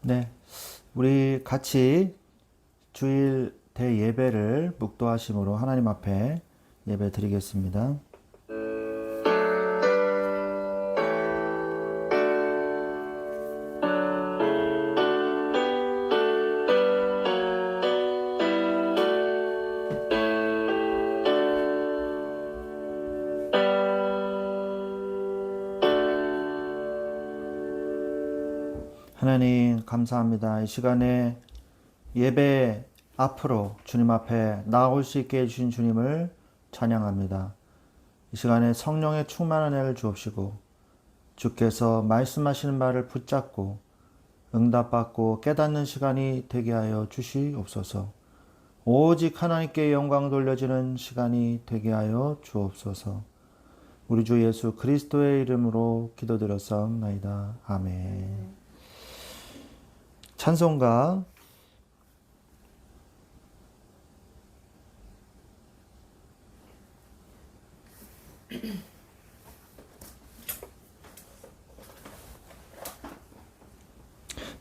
네, 우리 같이 주일 대예배를 묵도하심으로 하나님 앞에 예배 드리겠습니다. 하나님 감사합니다. 이 시간에 예배 앞으로 주님 앞에 나아올 수 있게 해주신 주님을 찬양합니다. 이 시간에 성령의 충만한 은혜를 주옵시고 주께서 말씀하시는 말을 붙잡고 응답받고 깨닫는 시간이 되게 하여 주시옵소서. 오직 하나님께 영광 돌려지는 시간이 되게 하여 주옵소서. 우리 주 예수 그리스도의 이름으로 기도드렸사옵나이다. 아멘. 찬송가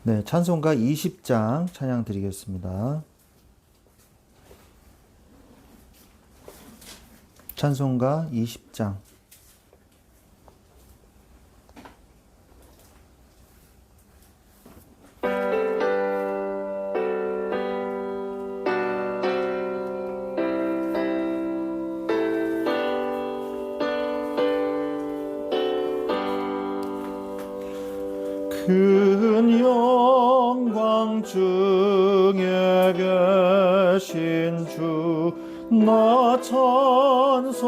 네, 찬송가 20장 찬양 드리겠습니다. 찬송가 20장 큰 영광 중에 계신 주 나 찬송합니다.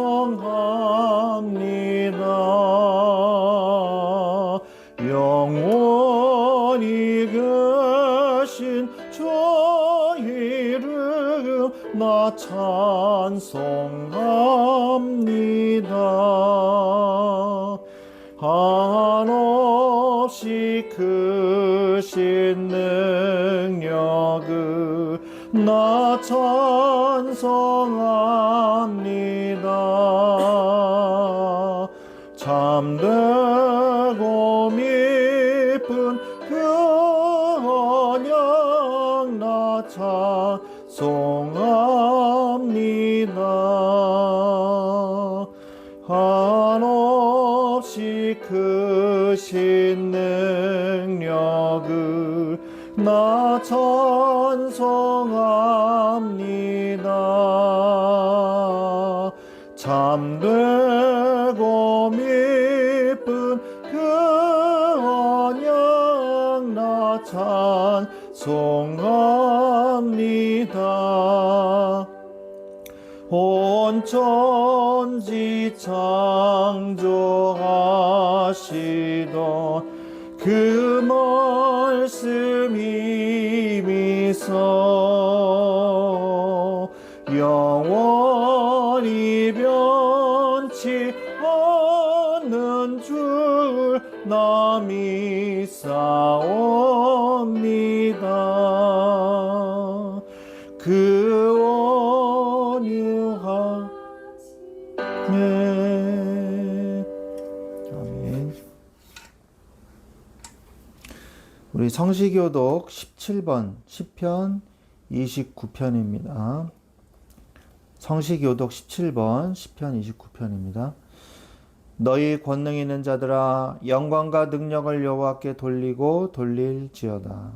영원히 계신 주 이름 나 찬송합니다. 한없이 크신 능력을 나 찬송합니다. 참되고 미쁜 그 언약 나 찬송합니다. 한없이 크신 능력을 나 찬송합니다. 참되고 미쁜 그 언약 나 찬송합니다. 온 천지 창조하시던 그 말씀 힘이서 영원히 변치 않는 줄 나 믿사옵니다. 그 원유한 아멘. 우리 성시교독 17번 시편 29편입니다. 성시교독 17번 시편 29편입니다. 너희 권능 있는 자들아 영광과 능력을 여호와께 돌리고 돌릴지어다.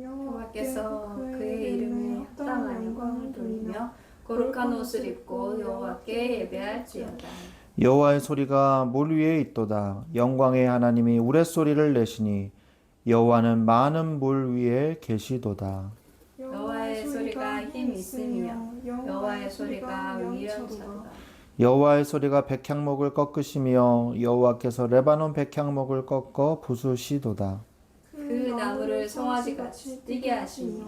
여호와께서 그의 이름에 합당한 영광을 돌리며 거룩한 옷을 입고 여호와께 예배할지어다. 여호와의 소리가 물 위에 있도다. 영광의 하나님이 우레소리를 내시니 여호와는 많은 물 위에 계시도다. 여호와의 소리가 힘 있으며 여호와의 소리가 위엄하도다. 여호와의 소리가 백향목을 꺾으시며 여호와께서 레바논 백향목을 꺾어 부수시도다. 그 나무를 송아지같이 뛰게 하시며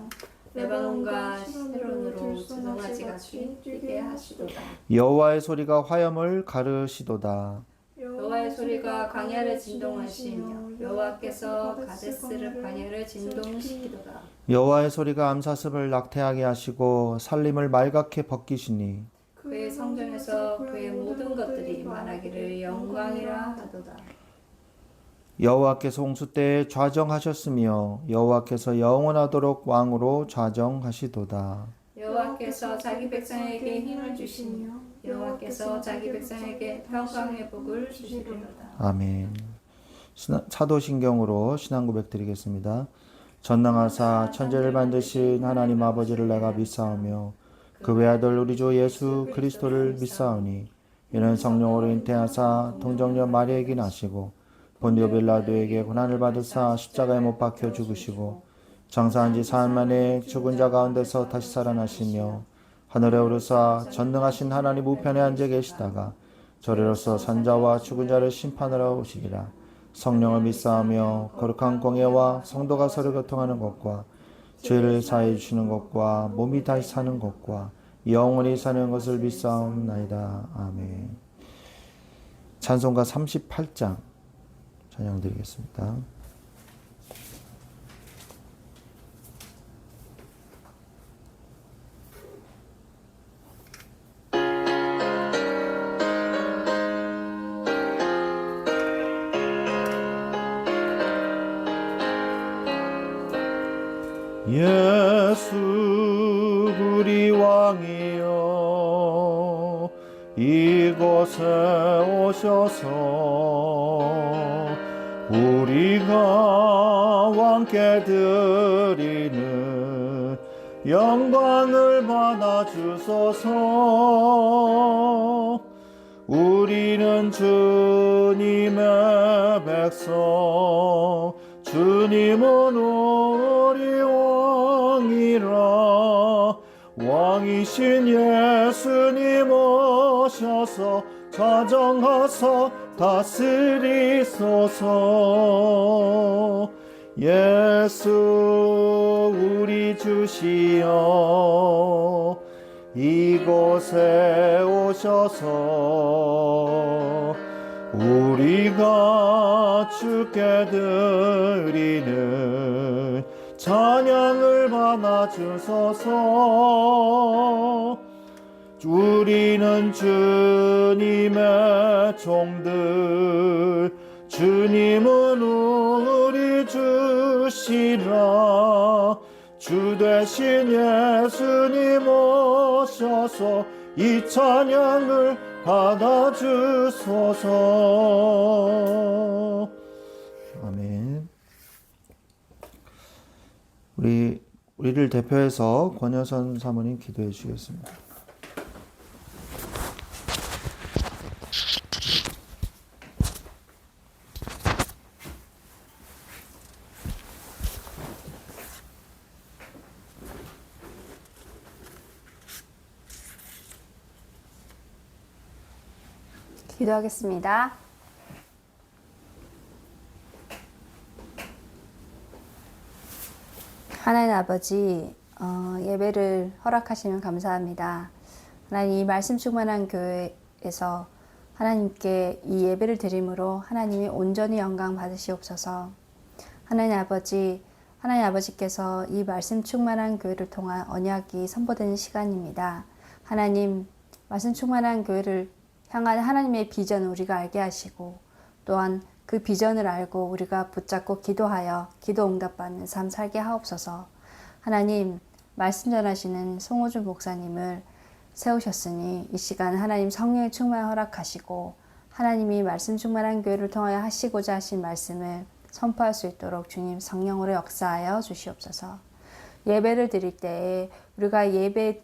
레바논과 시론으로 두성아지같이 뛰게 하시도다. 여호와의 소리가 화염을 가르시도다. 여호와의 소리가 광야를 진동하시며 여호와께서 가데스를 광야를 진동시키도다. 여호와의 소리가 암사슴을 낙태하게 하시고 살림을 말갛게 벗기시니 그의 성전에서 그의 모든 것들이 말하기를 영광이라 하도다. 여호와께서 홍수 때에 좌정하셨으며 여호와께서 영원하도록 왕으로 좌정하시도다. 여호와께서 자기 백성에게 힘을 주시며 여호와께서 자기 백성에게 평강의 복을 주시리로다. 아멘. 사도신경으로 신앙 고백 드리겠습니다. 전능하사 천지를 만드신 하나님 아버지를 내가 믿사오며 그 외아들 우리 주 예수 그리스도를 믿사오니 이는 성령으로 잉태하사 동정녀 마리아에게 나시고 본디오 빌라도에게 고난을 받으사 십자가에 못 박혀 죽으시고 장사한 지 사흘 만에 죽은 자 가운데서 다시 살아나시며 하늘에 오르사 전능하신 하나님 우편에 앉아 계시다가 저리로서 산자와 죽은 자를 심판하러 오시리라. 성령을 믿사오며 거룩한 공예와 성도가 서로 교통하는 것과 죄를 사해 주시는 것과 몸이 다시 사는 것과 영원히 사는 것을 믿사옵나이다. 아멘. 찬송가 38장 찬양 드리겠습니다. 예수 우리 왕이여 이곳에 오셔서 우리가 왕께 드리는 영광을 받아 주소서. 우리는 주님의 백성 주님은 우리 왕이라. 왕이신 예수님 오셔서 좌정하사 다스리소서. 예수 우리 주시여 이곳에 오셔서 우리가 주께 드리는 찬양을 받아 주소서. 우리는 주님의 종들 주님은 우리 주시라. 주 대신 예수님 오셔서 이 찬양을 받아 주소서. 아멘. 우리를 대표해서 권여선 사모님 기도해 주시겠습니다. 기도하겠습니다. 하나님 아버지, 예배를 허락하시면 감사합니다. 하나님, 이 말씀 충만한 교회에서 하나님께 이 예배를 드림으로 하나님이 온전히 영광 받으시옵소서. 하나님 아버지께서 이 말씀 충만한 교회를 통한 언약이 선포되는 시간입니다. 하나님, 말씀 충만한 교회를 향한 하나님의 비전을 우리가 알게 하시고 또한 그 비전을 알고 우리가 붙잡고 기도하여 기도 응답받는 삶 살게 하옵소서. 하나님, 말씀 전하시는 송호준 목사님을 세우셨으니 이 시간 하나님 성령의 충만 허락하시고 하나님이 말씀 충만한 교회를 통하여 하시고자 하신 말씀을 선포할 수 있도록 주님 성령으로 역사하여 주시옵소서. 예배를 드릴 때에 우리가 예배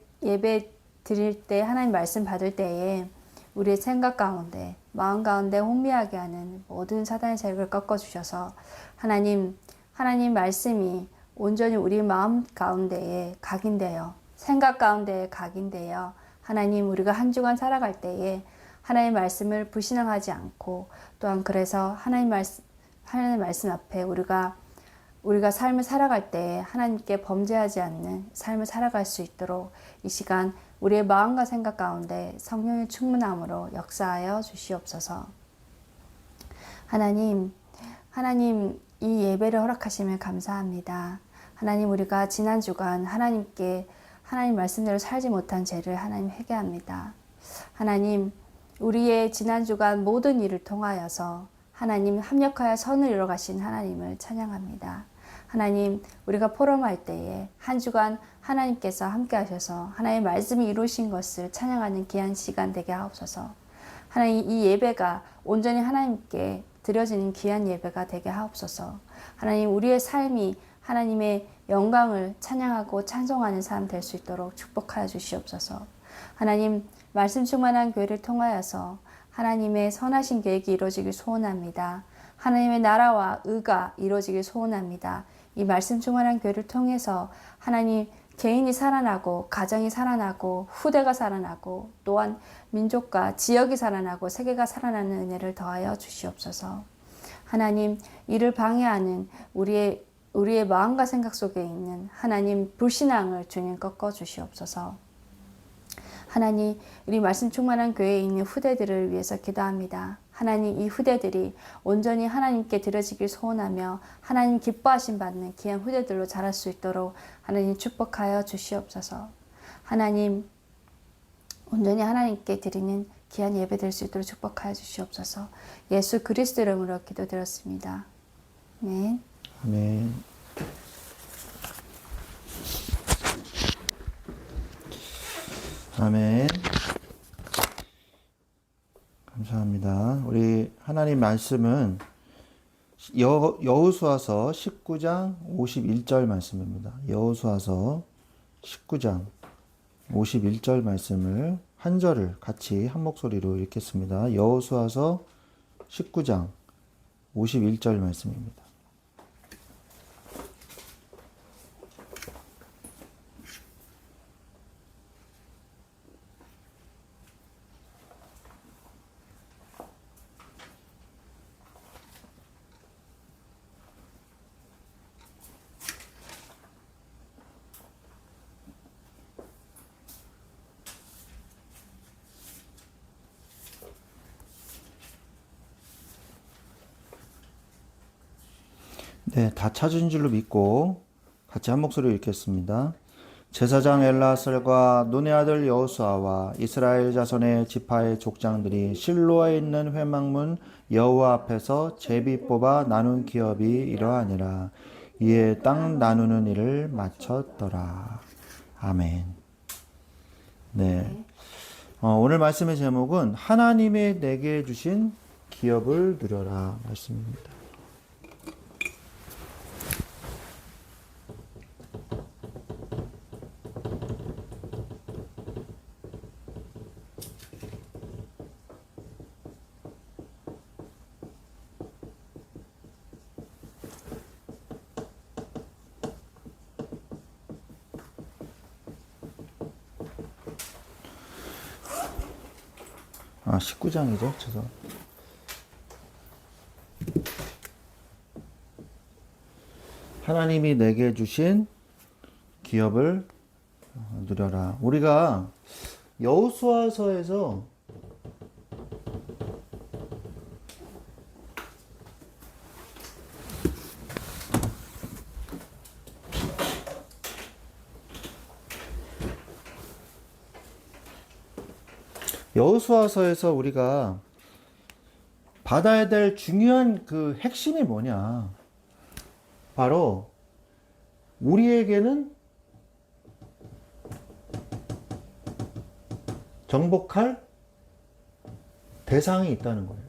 드릴 때 하나님 말씀 받을 때에 우리의 생각 가운데 마음 가운데 혼미하게 하는 모든 사단의 세력을 꺾어주셔서 하나님 말씀이 온전히 우리 마음 가운데에 각인되어 생각 가운데에 각인되어 하나님 우리가 한 주간 살아갈 때에 하나님의 말씀을 불신앙하지 않고 또한 그래서 하나님 말씀 앞에 우리가 삶을 살아갈 때에 하나님께 범죄하지 않는 삶을 살아갈 수 있도록 이 시간 우리의 마음과 생각 가운데 성령의 충만함으로 역사하여 주시옵소서. 하나님 이 예배를 허락하시면 감사합니다. 하나님, 우리가 지난 주간 하나님 말씀대로 살지 못한 죄를 하나님 회개합니다. 하나님, 우리의 지난 주간 모든 일을 통하여서 하나님 합력하여 선을 이루어 가신 하나님을 찬양합니다. 하나님, 우리가 포럼할 때에 한 주간 하나님께서 함께 하셔서 하나님의 말씀이 이루신 것을 찬양하는 귀한 시간 되게 하옵소서. 하나님, 이 예배가 온전히 하나님께 드려지는 귀한 예배가 되게 하옵소서. 하나님, 우리의 삶이 하나님의 영광을 찬양하고 찬송하는 삶 될 수 있도록 축복하여 주시옵소서. 하나님, 말씀 충만한 교회를 통하여서 하나님의 선하신 계획이 이루어지길 소원합니다. 하나님의 나라와 의가 이루어지길 소원합니다. 이 말씀 충만한 교회를 통해서 하나님, 개인이 살아나고 가정이 살아나고 후대가 살아나고 또한 민족과 지역이 살아나고 세계가 살아나는 은혜를 더하여 주시옵소서. 하나님, 이를 방해하는 우리의 마음과 생각 속에 있는 하나님 불신앙을 주님 꺾어 주시옵소서. 하나님, 우리 말씀 충만한 교회에 있는 후대들을 위해서 기도합니다. 하나님, 이 후대들이 온전히 하나님께 드려지길 소원하며 하나님 기뻐하심 받는 귀한 후대들로 자랄 수 있도록 하나님 축복하여 주시옵소서. 하나님, 온전히 하나님께 드리는 귀한 예배 될 수 있도록 축복하여 주시옵소서. 예수 그리스도 이름으로 기도드렸습니다. 아멘. 아멘. 아멘. 감사합니다. 우리 하나님 말씀은 여호수아서 19장 51절 말씀입니다. 여호수아서 19장 51절 말씀을 한 절을 같이 한 목소리로 읽겠습니다. 여호수아서 19장 51절 말씀입니다. 네, 다 찾은 줄로 믿고 같이 한 목소리로 읽겠습니다. 제사장 엘라살과 눈의 아들 여호수아와 이스라엘 자손의 지파의 족장들이 실로에 있는 회막문 여호와 앞에서 제비 뽑아 나눈 기업이 이러하니라. 이에 땅 나누는 일을 마쳤더라. 아멘. 네. 오늘 말씀의 제목은 하나님의 내게 주신 기업을 누려라 말씀입니다. 아, 19장이죠. 죄송합니다. 하나님이 내게 주신 기업을 누려라. 우리가 여호수아서에서 우리가 받아야 될 중요한 그 핵심이 뭐냐? 바로 우리에게는 정복할 대상이 있다는 거예요.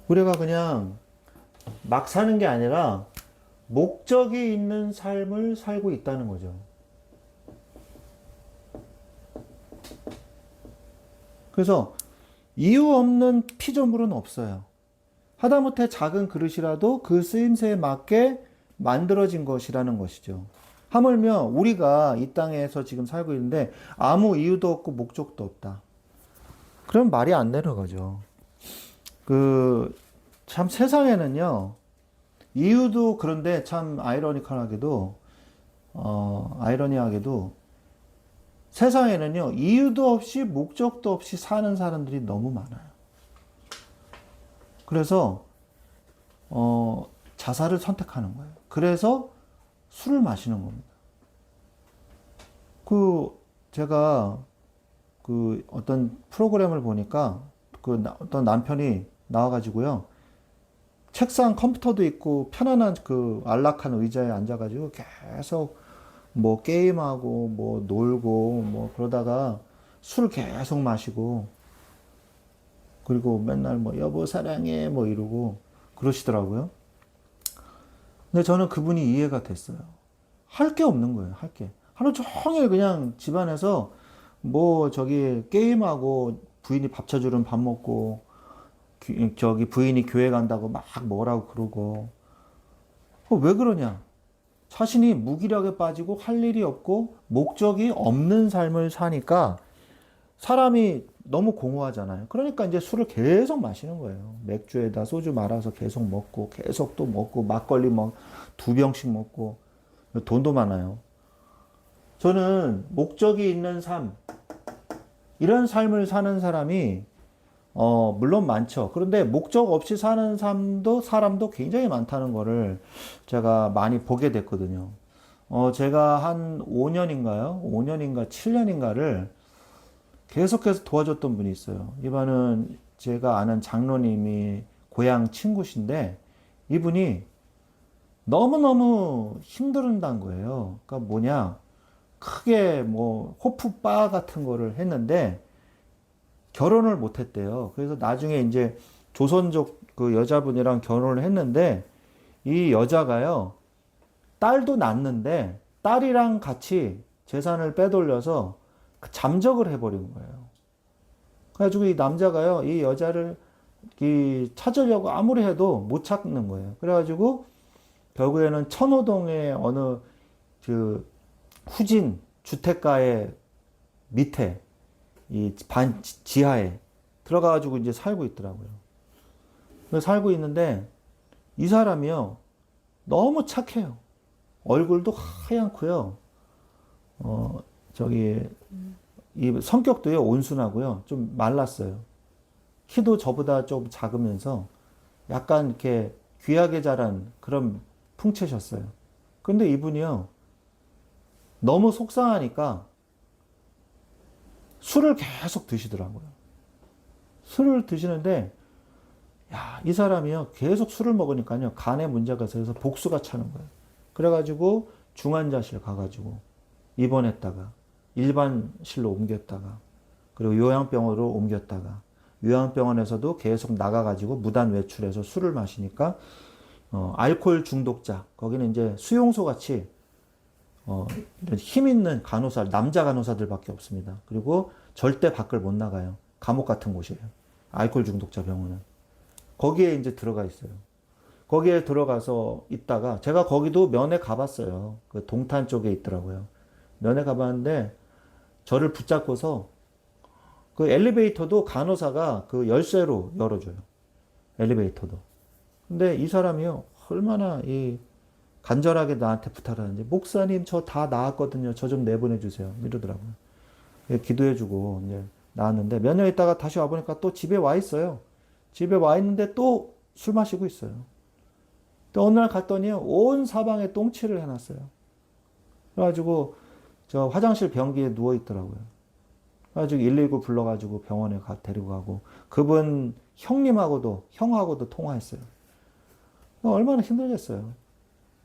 우리가 그냥 막 사는 게 아니라 목적이 있는 삶을 살고 있다는 거죠. 그래서 이유 없는 피조물은 없어요. 하다못해 작은 그릇이라도 그 쓰임새에 맞게 만들어진 것이라는 것이죠. 하물며 우리가 이 땅에서 지금 살고 있는데 아무 이유도 없고 목적도 없다. 그럼 말이 안 되는 거죠. 참 세상에는요, 이유도 그런데 참 아이러니하게도 세상에는요, 이유도 없이 목적도 없이 사는 사람들이 너무 많아요. 그래서 자살을 선택하는 거예요. 그래서 술을 마시는 겁니다. 제가 어떤 프로그램을 보니까 어떤 남편이 나와가지고요. 책상 컴퓨터도 있고 편안한 그 안락한 의자에 앉아가지고 계속 뭐 게임하고 뭐 놀고 뭐 그러다가 술 계속 마시고 그리고 맨날 뭐 여보 사랑해 뭐 이러고 그러시더라고요. 근데 저는 그분이 이해가 됐어요. 할 게 없는 거예요. 할 게. 하루 종일 그냥 집안에서 뭐 저기 게임하고 부인이 밥 쳐주면 밥 먹고 저기 부인이 교회 간다고 막 뭐라고 그러고 왜 그러냐? 자신이 무기력에 빠지고 할 일이 없고 목적이 없는 삶을 사니까 사람이 너무 공허하잖아요. 그러니까 이제 술을 계속 마시는 거예요. 맥주에다 소주 말아서 계속 먹고 계속 또 먹고 막걸리 뭐 2병씩 먹고 돈도 많아요. 저는 목적이 있는 삶 이런 삶을 사는 사람이 물론 많죠. 그런데 목적 없이 사는 사람도 굉장히 많다는 거를 제가 많이 보게 됐거든요. 제가 한 5년인가요? 5년인가 7년인가를 계속해서 도와줬던 분이 있어요. 이분은 제가 아는 장로님이 고향 친구신데 이분이 너무너무 힘들다는 거예요. 그러니까 뭐냐. 크게 뭐 호프바 같은 거를 했는데 결혼을 못 했대요. 그래서 나중에 이제 조선족 그 여자분이랑 결혼을 했는데 이 여자가요. 딸도 낳았는데 딸이랑 같이 재산을 빼돌려서 잠적을 해버린 거예요. 그래가지고 이 남자가요. 이 여자를 찾으려고 아무리 해도 못 찾는 거예요. 그래가지고 결국에는 천호동의 어느 그 후진 주택가의 밑에 이 지하에 들어가가지고 이제 살고 있더라고요. 살고 있는데 이 사람이요. 너무 착해요. 얼굴도 하얗고요. 이 성격도요. 온순하고요. 좀 말랐어요. 키도 저보다 좀 작으면서 약간 이렇게 귀하게 자란 그런 풍채셨어요. 근데 이분이요. 너무 속상하니까 술을 계속 드시더라고요. 술을 드시는데, 야, 이 사람이요. 계속 술을 먹으니까요. 간에 문제가 있어서 복수가 차는 거예요. 그래가지고 중환자실 가가지고 입원했다가 일반실로 옮겼다가 그리고 요양병원으로 옮겼다가 요양병원에서도 계속 나가가지고 무단 외출해서 술을 마시니까 알코올 중독자 거기는 이제 수용소 같이 이런 힘 있는 간호사 남자 간호사들밖에 없습니다. 그리고 절대 밖을 못 나가요. 감옥 같은 곳이에요. 알코올 중독자 병원은 거기에 이제 들어가 있어요. 거기에 들어가서 있다가 제가 거기도 면회 가봤어요. 그 동탄 쪽에 있더라고요. 면회 가봤는데 저를 붙잡고서 그 엘리베이터도 간호사가 그 열쇠로 열어줘요. 엘리베이터도. 근데 이 사람이요. 얼마나 간절하게 나한테 부탁을 하는지 목사님 저 다 나았거든요. 저 좀 내보내주세요. 이러더라고요. 기도해주고 이제 나왔는데 몇 년 있다가 다시 와보니까 또 집에 와 있어요. 집에 와 있는데 또 술 마시고 있어요. 또 어느 날 갔더니요. 온 사방에 똥칠을 해놨어요. 그래가지고 저 화장실 변기에 누워 있더라고요. 그래가지고 119 불러가지고 병원에 데리고 가고 그분 형하고도 통화했어요. 얼마나 힘들겠어요.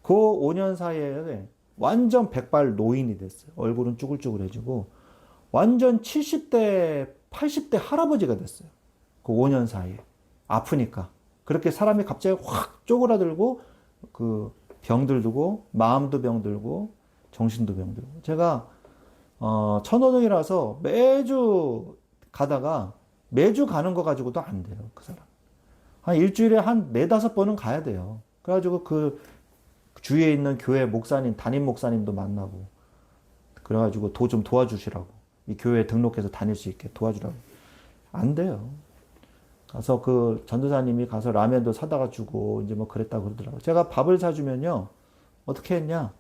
그 5년 사이에 완전 백발 노인이 됐어요. 얼굴은 쭈글쭈글해지고 완전 70대, 80대 할아버지가 됐어요. 그 5년 사이에. 아프니까. 그렇게 사람이 갑자기 확 쪼그라들고 그 병들고 마음도 병들고 정신도 병들고. 제가 천호동이라서 매주 가다가 매주 가는 거 가지고도 안 돼요. 그 사람. 한 일주일에 한 4-5번은 가야 돼요. 그래가지고 그 주위에 있는 교회 목사님, 담임 목사님도 만나고 그래가지고 좀 도와주시라고. 이 교회에 등록해서 다닐 수 있게 도와주라고. 안 돼요. 가서 그 전도사님이 가서 라면도 사다가 주고 이제 뭐 그랬다고 그러더라고요. 제가 밥을 사주면요. 어떻게 했냐.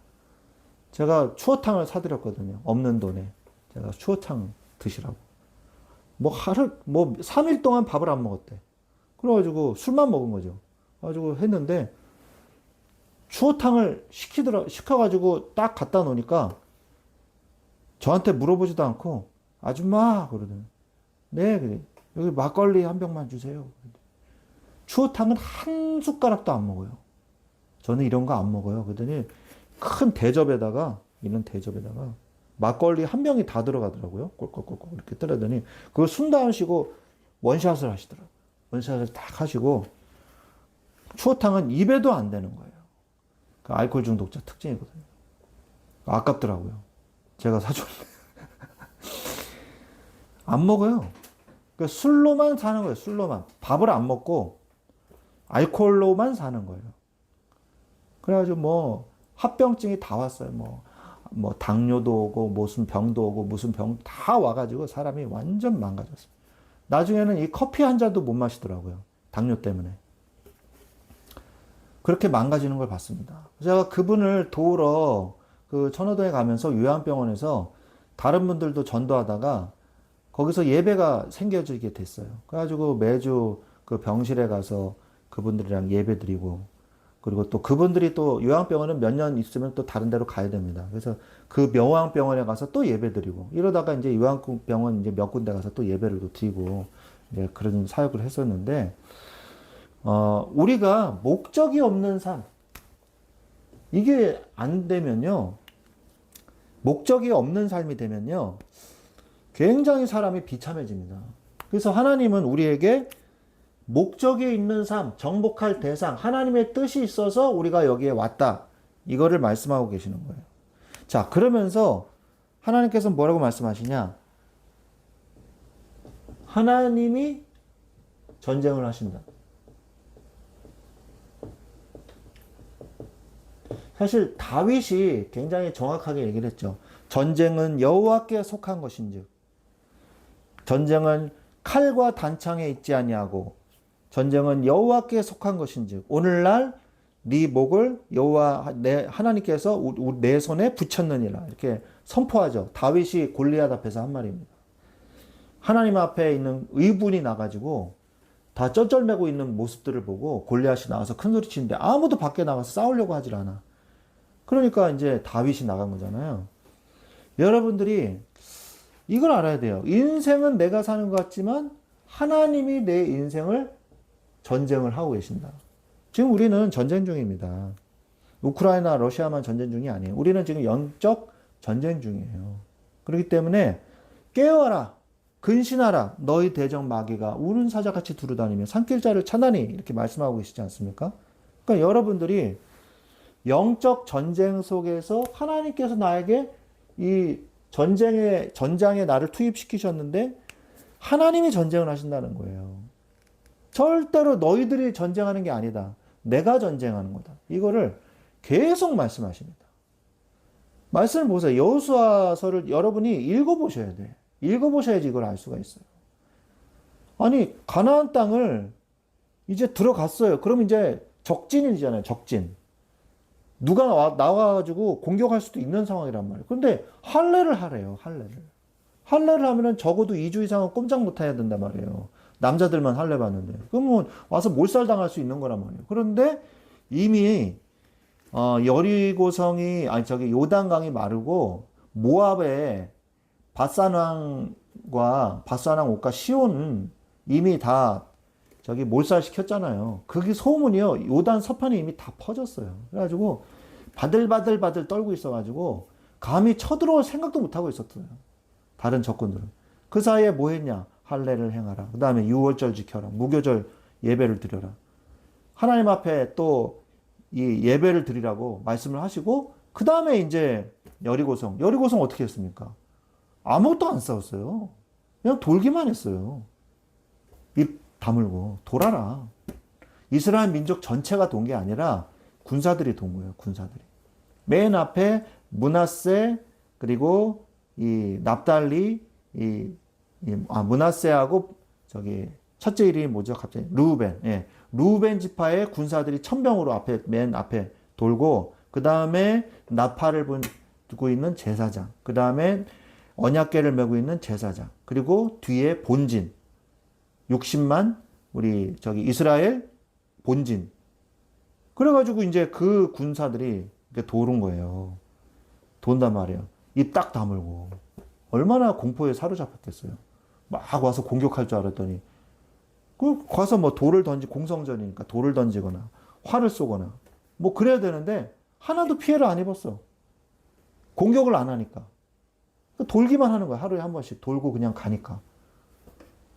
제가 추어탕을 사드렸거든요. 없는 돈에. 제가 추어탕 드시라고. 뭐 3일 동안 밥을 안 먹었대. 그래가지고 술만 먹은 거죠. 그래가지고 했는데 추어탕을 시켜가지고 딱 갖다 놓으니까 저한테 물어보지도 않고 아줌마 그러더니 네 그래. 여기 막걸리 한 병만 주세요. 추어탕은 한 숟가락도 안 먹어요. 저는 이런 거 안 먹어요. 그랬더니 큰 대접에다가, 이런 대접에다가 막걸리 한 병이 다 들어가더라고요. 꼴꼴꼴꼴 이렇게 뜨려더니 그걸 순 다음 쉬고 원샷을 하시더라고요. 원샷을 딱 하시고, 추어탕은 입에도 안 되는 거예요. 그 알코올 중독자 특징이거든요. 아깝더라고요. 제가 사줬는데. 안 먹어요. 그러니까 술로만 사는 거예요. 술로만. 밥을 안 먹고 알코올로만 사는 거예요. 그래가지고 뭐 합병증이 다 왔어요. 뭐 당뇨도 오고 무슨 병도 오고 무슨 병 다 와가지고 사람이 완전 망가졌어요. 나중에는 이 커피 한 잔도 못 마시더라고요. 당뇨 때문에. 그렇게 망가지는 걸 봤습니다. 제가 그분을 도우러 그 천호동에 가면서 요양병원에서 다른 분들도 전도하다가 거기서 예배가 생겨지게 됐어요. 그래가지고 매주 그 병실에 가서 그분들이랑 예배 드리고, 그리고 또 그분들이 또 요양병원은 몇 년 있으면 또 다른 데로 가야 됩니다. 그래서 그 요양병원에 가서 또 예배 드리고, 이러다가 이제 요양병원 이제 몇 군데 가서 또 예배를 또 드리고, 이제 그런 사역을 했었는데, 우리가 목적이 없는 삶, 이게 안 되면요, 목적이 없는 삶이 되면요, 굉장히 사람이 비참해집니다. 그래서 하나님은 우리에게 목적이 있는 삶, 정복할 대상, 하나님의 뜻이 있어서 우리가 여기에 왔다. 이거를 말씀하고 계시는 거예요. 자, 그러면서 하나님께서 뭐라고 말씀하시냐? 하나님이 전쟁을 하신다. 사실 다윗이 굉장히 정확하게 얘기를 했죠. 전쟁은 여호와께 속한 것인즉, 전쟁은 칼과 단창에 있지 아니하고 전쟁은 여호와께 속한 것인즉, 오늘날 네 목을 여호와 내 하나님께서 내 손에 붙였느니라, 이렇게 선포하죠. 다윗이 골리앗 앞에서 한 말입니다. 하나님 앞에 있는 의분이 나가지고 다 쩔쩔매고 있는 모습들을 보고 골리앗이 나와서 큰 소리 치는데 아무도 밖에 나가서 싸우려고 하질 않아. 그러니까 이제 다윗이 나간 거잖아요. 여러분들이 이걸 알아야 돼요. 인생은 내가 사는 것 같지만 하나님이 내 인생을 전쟁을 하고 계신다. 지금 우리는 전쟁 중입니다. 우크라이나, 러시아만 전쟁 중이 아니에요. 우리는 지금 영적 전쟁 중이에요. 그렇기 때문에 깨어라, 근신하라, 너희 대적 마귀가 우는 사자같이 두루다니며 산길자를 차나니, 이렇게 말씀하고 계시지 않습니까? 그러니까 여러분들이 영적 전쟁 속에서 하나님께서 나에게 이 전장에 나를 투입시키셨는데 하나님이 전쟁을 하신다는 거예요. 절대로 너희들이 전쟁하는 게 아니다. 내가 전쟁하는 거다. 이거를 계속 말씀하십니다. 말씀을 보세요. 여호수아서를 여러분이 읽어보셔야 돼. 읽어보셔야지 이걸 알 수가 있어요. 아니, 가나안 땅을 이제 들어갔어요. 그럼 이제 적진이잖아요. 적진. 누가 나와가지고 공격할 수도 있는 상황이란 말이에요. 그런데 할례를 하래요. 할례를 하면은 적어도 2주 이상은 꼼짝 못 해야 된단 말이에요. 남자들만 할례 받는데. 그러면 와서 몰살당할 수 있는 거란 말이에요. 그런데 이미 여리고성이 요단강이 마르고 모압의 바산 왕 옥과 시온은 이미 다 몰살시켰잖아요. 그게 소문이요. 요단 서편이 이미 다 퍼졌어요. 그래가지고 바들바들 떨고 있어가지고 감히 쳐들어올 생각도 못하고 있었어요. 다른 적군들은. 그 사이에 뭐 했냐? 할례를 행하라. 그 다음에 유월절 지켜라. 무교절 예배를 드려라. 하나님 앞에 또 이 예배를 드리라고 말씀을 하시고, 그 다음에 이제 여리고성 어떻게 했습니까? 아무것도 안 싸웠어요. 그냥 돌기만 했어요. 입 다물고 돌아라. 이스라엘 민족 전체가 돈 게 아니라 군사들이 돈 거예요. 군사들이. 맨 앞에 므낫세, 그리고 이 납달리, 므낫세하고 첫째 이름이 뭐죠? 갑자기 르우벤. 예. 르우벤 지파의 군사들이 천병으로 맨 앞에 돌고, 그 다음에 나팔을 두고 있는 제사장, 그 다음에 언약궤를 메고 있는 제사장, 그리고 뒤에 본진 60만 우리 이스라엘 본진. 그래가지고 이제 그 군사들이 이렇게 도는 거예요. 돈단 말이에요. 입 딱 다물고. 얼마나 공포에 사로잡혔겠어요. 막 와서 공격할 줄 알았더니 그 가서 뭐 공성전이니까 돌을 던지거나 활을 쏘거나 뭐 그래야 되는데 하나도 피해를 안 입었어. 공격을 안 하니까. 돌기만 하는 거야. 하루에 한 번씩 돌고 그냥 가니까.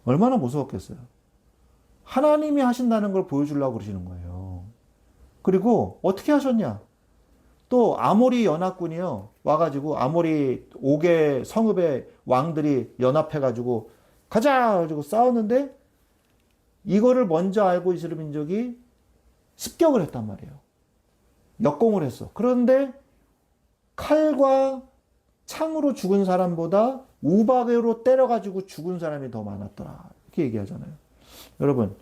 얼마나 무서웠겠어요. 하나님이 하신다는 걸 보여주려고 그러시는 거예요. 그리고 어떻게 하셨냐? 또 아모리 연합군이요. 와가지고 아모리 5개 성읍의 왕들이 연합해가지고 가자! 가지고 싸웠는데 이거를 먼저 알고 이스라엘 민족이 습격을 했단 말이에요. 역공을 했어. 그런데 칼과 창으로 죽은 사람보다 우박으로 때려가지고 죽은 사람이 더 많았더라. 이렇게 얘기하잖아요. 여러분,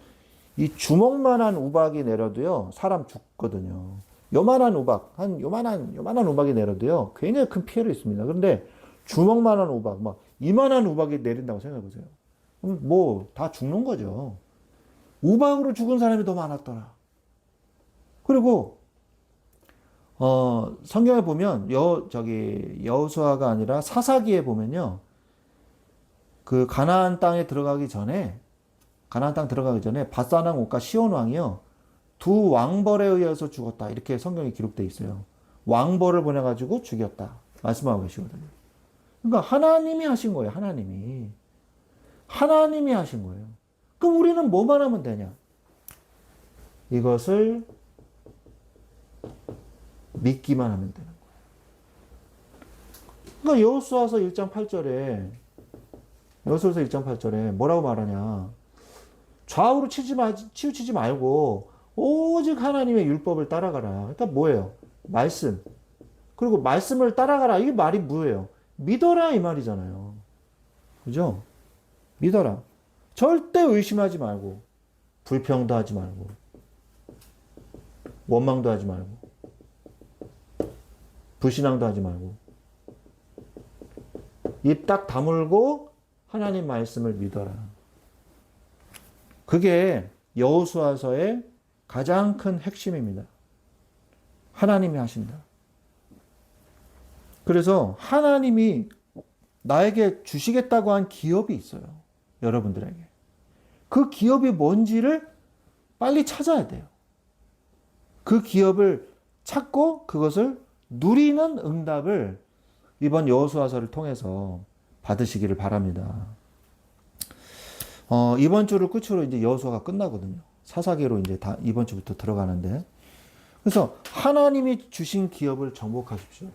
이 주먹만한 우박이 내려도요, 사람 죽거든요. 요만한 우박, 요만한 우박이 내려도요, 굉장히 큰 피해를 있습니다. 그런데 주먹만한 우박, 막 이만한 우박이 내린다고 생각해 보세요. 그럼 뭐 다 죽는 거죠. 우박으로 죽은 사람이 더 많았더라. 그리고 성경에 보면 여호수아가 아니라 사사기에 보면요. 그 가나안 땅 들어가기 전에 바산 왕 옥과 시온 왕이요. 두 왕벌에 의해서 죽었다. 이렇게 성경에 기록되어 있어요. 왕벌을 보내가지고 죽였다. 말씀하고 계시거든요. 그러니까 하나님이 하신 거예요. 하나님이 하신 거예요. 그럼 우리는 뭐만 하면 되냐? 이것을 믿기만 하면 되는 거예요. 그러니까 여호수아서 1장 8절에 뭐라고 말하냐? 좌우로 치우치지 말고 오직 하나님의 율법을 따라가라. 그러니까 뭐예요? 말씀. 그리고 말씀을 따라가라. 이게 말이 뭐예요? 믿어라 이 말이잖아요. 그죠? 믿어라. 절대 의심하지 말고 불평도 하지 말고 원망도 하지 말고 불신앙도 하지 말고 입 딱 다물고 하나님 말씀을 믿어라. 그게 여호수아서의 가장 큰 핵심입니다. 하나님이 하신다. 그래서 하나님이 나에게 주시겠다고 한 기업이 있어요. 여러분들에게. 그 기업이 뭔지를 빨리 찾아야 돼요. 그 기업을 찾고 그것을 누리는 응답을 이번 여호수아서를 통해서 받으시기를 바랍니다. 이번 주를 끝으로 이제 여호수아가 끝나거든요. 사사기로 이제 이번 주부터 들어가는데. 그래서 하나님이 주신 기업을 정복하십시오.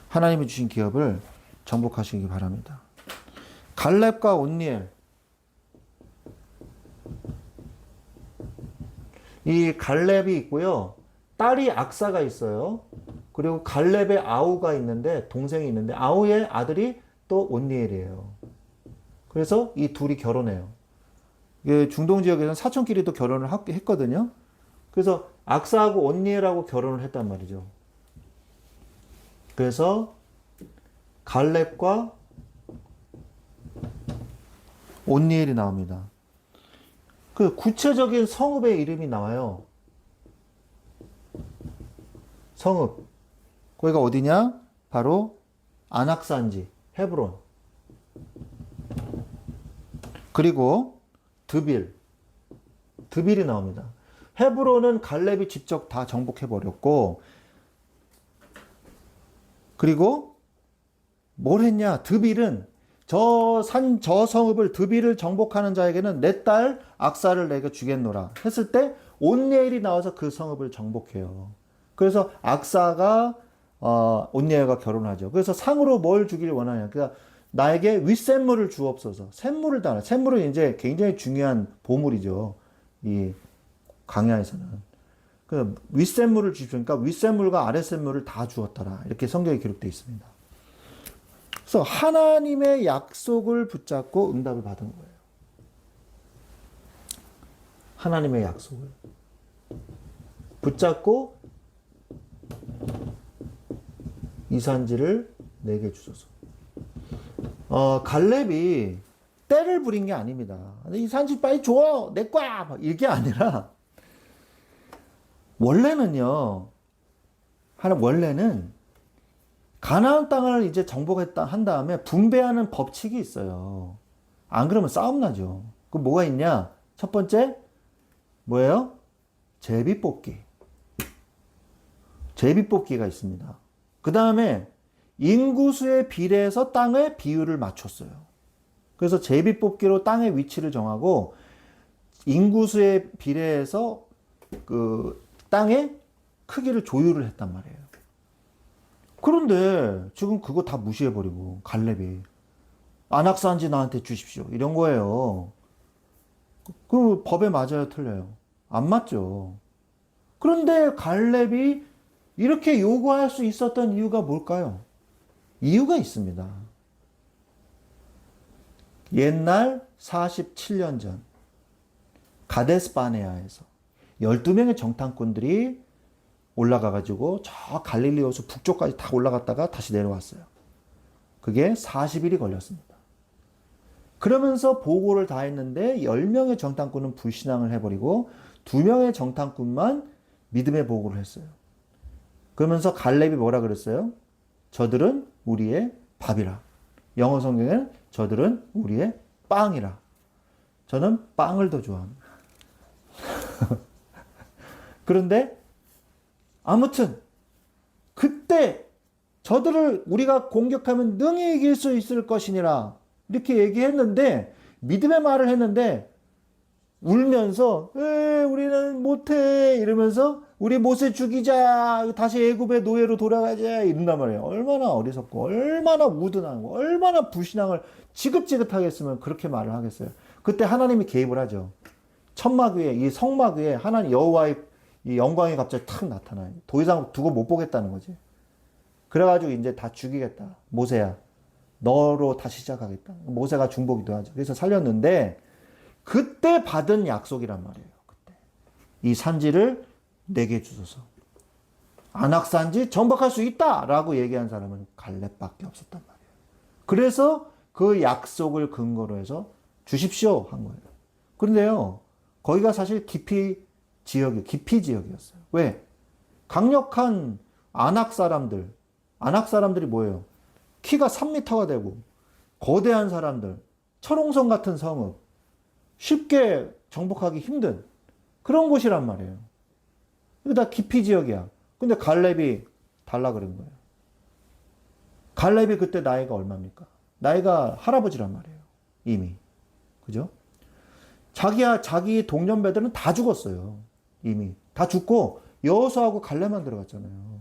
하나님이 주신 기업을 정복하시기 바랍니다. 갈렙과 온니엘. 이 갈렙이 있고요. 딸이 악사가 있어요. 그리고 갈렙의 아우가 있는데, 동생이 있는데, 아우의 아들이 또 온니엘이에요. 그래서 이 둘이 결혼해요. 중동 지역에서는 사촌끼리도 결혼을 했거든요. 그래서 악사하고 온니엘하고 결혼을 했단 말이죠. 그래서 갈렙과 온니엘이 나옵니다. 그 구체적인 성읍의 이름이 나와요. 성읍. 거기가 어디냐? 바로 안악산지, 헤브론. 그리고 드빌이 나옵니다. 헤브론은 갈렙이 직접 다 정복해버렸고, 그리고 뭘 했냐? 드빌은 저 성읍을 드빌을 정복하는 자에게는 내 딸 악사를 내게 주겠노라 했을 때 온니엘이 나와서 그 성읍을 정복해요. 그래서 악사가 온니엘과 결혼하죠. 그래서 상으로 뭘 주기를 원하냐? 그러니까 나에게 윗샘물을 주옵소서. 샘물을 달라. 샘물은 이제 굉장히 중요한 보물이죠. 이 강야에서는. 그 윗샘물을 주십시오. 그러니까 윗샘물과 아랫샘물을 다 주었더라. 이렇게 성경에 기록되어 있습니다. 그래서 하나님의 약속을 붙잡고 응답을 받은 거예요. 하나님의 약속을 붙잡고 이 산지를 내게 주소서. 갈렙이 때를 부린 게 아닙니다. 이 산지 빨리 줘! 내 거야! 이게 아니라 원래는 가나안 땅을 이제 정복했다 한 다음에 분배하는 법칙이 있어요. 안 그러면 싸움 나죠. 그 뭐가 있냐? 첫 번째 뭐예요? 제비뽑기. 제비뽑기가 있습니다. 그 다음에 인구수에 비례해서 땅의 비율을 맞췄어요. 그래서 제비뽑기로 땅의 위치를 정하고 인구수에 비례해서 그 땅의 크기를 조율을 했단 말이에요. 그런데 지금 그거 다 무시해버리고 갈렙이 안악산지 나한테 주십시오 이런 거예요. 그 법에 맞아요, 틀려요? 안 맞죠. 그런데 갈렙이 이렇게 요구할 수 있었던 이유가 뭘까요? 이유가 있습니다. 옛날 47년 전 가데스 바네아에서 12명의 정탐꾼들이 올라가가지고 저 갈릴리 호수 북쪽까지 다 올라갔다가 다시 내려왔어요. 그게 40일이 걸렸습니다. 그러면서 보고를 다 했는데 10명의 정탐꾼은 불신앙을 해버리고 2명의 정탐꾼만 믿음의 보고를 했어요. 그러면서 갈렙이 뭐라 그랬어요? 저들은 우리의 밥이라. 영어 성경에는 저들은 우리의 빵이라. 저는 빵을 더 좋아합니다. 그런데 아무튼 그때 저들을 우리가 공격하면 능히 이길 수 있을 것이니라 이렇게 얘기했는데 믿음의 말을 했는데 울면서 우리는 못해 이러면서 우리 모세 죽이자 다시 애굽의 노예로 돌아가자 이런단 말이에요. 얼마나 어리석고 얼마나 우둔하고 얼마나 불신앙을 지긋지긋하게 했으면 그렇게 말을 하겠어요. 그때 하나님이 개입을 하죠. 천막 위에 이 성막 위에 하나님 여호와의 이 영광이 갑자기 탁 나타나요. 더 이상 두고 못 보겠다는 거지. 그래가지고 이제 다 죽이겠다. 모세야 너로 다시 시작하겠다. 모세가 중보기도 하죠. 그래서 살렸는데 그때 받은 약속이란 말이에요. 그때 이 산지를 내게 주소서. 안악산지 정복할 수 있다라고 얘기한 사람은 갈렙밖에 없었단 말이에요. 그래서 그 약속을 근거로 해서 주십시오 한 거예요. 그런데요, 거기가 사실 기피 지역이었어요. 왜? 강력한 안악 사람들이 뭐예요? 키가 3m가 되고 거대한 사람들, 철옹성 같은 성읍, 쉽게 정복하기 힘든 그런 곳이란 말이에요. 이거 다 기피 지역이야. 근데 갈렙이 달라 그런 거예요. 갈렙이 그때 나이가 얼마입니까? 나이가 할아버지란 말이에요. 이미. 그죠? 자기 동년배들은 다 죽었어요. 이미. 다 죽고 여호수아하고 갈렙만 들어갔잖아요.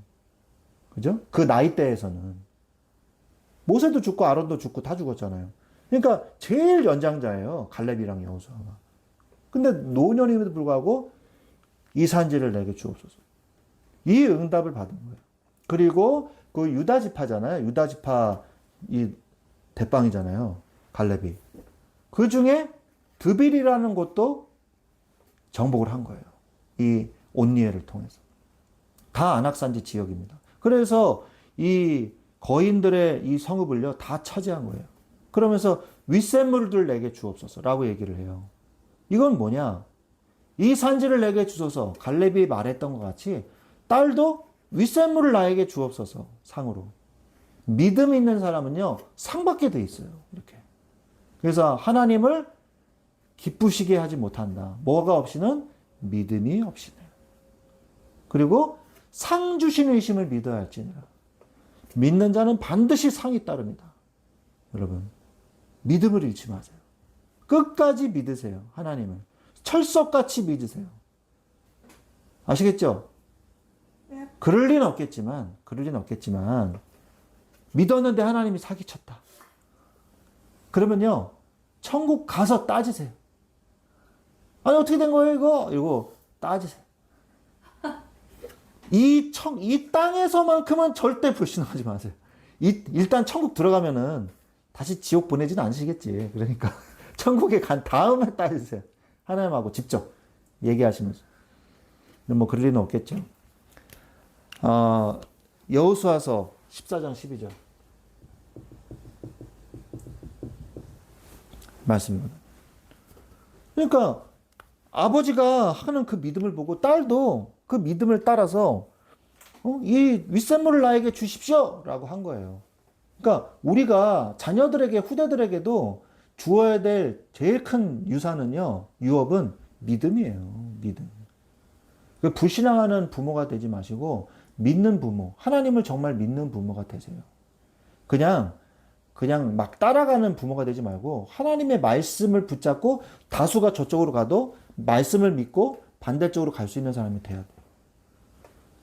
그죠? 그 나이대에서는. 모세도 죽고 아론도 죽고 다 죽었잖아요. 그러니까 제일 연장자예요. 갈렙이랑 여호수아가. 근데 노년임에도 불구하고 이 산지를 내게 주옵소서. 이 응답을 받은 거예요. 그리고 그 유다 지파잖아요. 유다 지파 이 대빵이잖아요. 갈렙이. 그 중에 드빌이라는 곳도 정복을 한 거예요. 이 온니엘을 통해서. 다 안악산지 지역입니다. 그래서 이 거인들의 이 성읍을요, 다 차지한 거예요. 그러면서 윗샘물들 내게 주옵소서라고 얘기를 해요. 이건 뭐냐? 이 산지를 내게 주소서. 갈렙이 말했던 것 같이 딸도 윗샘물을 나에게 주옵소서. 상으로. 믿음 있는 사람은요, 상 받게 돼 있어요. 이렇게. 그래서 하나님을 기쁘시게 하지 못한다. 뭐가 없이는 믿음이 없이네. 그리고 상 주신 의심을 믿어야 할지니라. 믿는 자는 반드시 상이 따릅니다. 여러분, 믿음을 잃지 마세요. 끝까지 믿으세요. 하나님을. 철석같이 믿으세요. 아시겠죠? 그럴 리는 없겠지만 믿었는데 하나님이 사기쳤다. 그러면요, 천국 가서 따지세요. 아니, 어떻게 된 거예요, 이거? 이러고 따지세요. 이 땅에서만큼은 절대 불신하지 마세요. 일단 천국 들어가면은 다시 지옥 보내지는 않으시겠지. 그러니까 천국에 간 다음에 따지세요. 하나님하고 직접 얘기하시면서. 뭐 그럴 리는 없겠죠. 여호수아서 14장 12절 말씀입니다. 그러니까 아버지가 하는 그 믿음을 보고 딸도 그 믿음을 따라서 이 윗선물을 나에게 주십시오 라고 한 거예요. 그러니까 우리가 자녀들에게, 후대들에게도 주어야 될 제일 큰 유산은요, 유업은 믿음이에요. 믿음. 그 불신앙하는 부모가 되지 마시고 믿는 부모, 하나님을 정말 믿는 부모가 되세요. 그냥 막 따라가는 부모가 되지 말고 하나님의 말씀을 붙잡고 다수가 저쪽으로 가도 말씀을 믿고 반대쪽으로 갈 수 있는 사람이 돼야 돼요.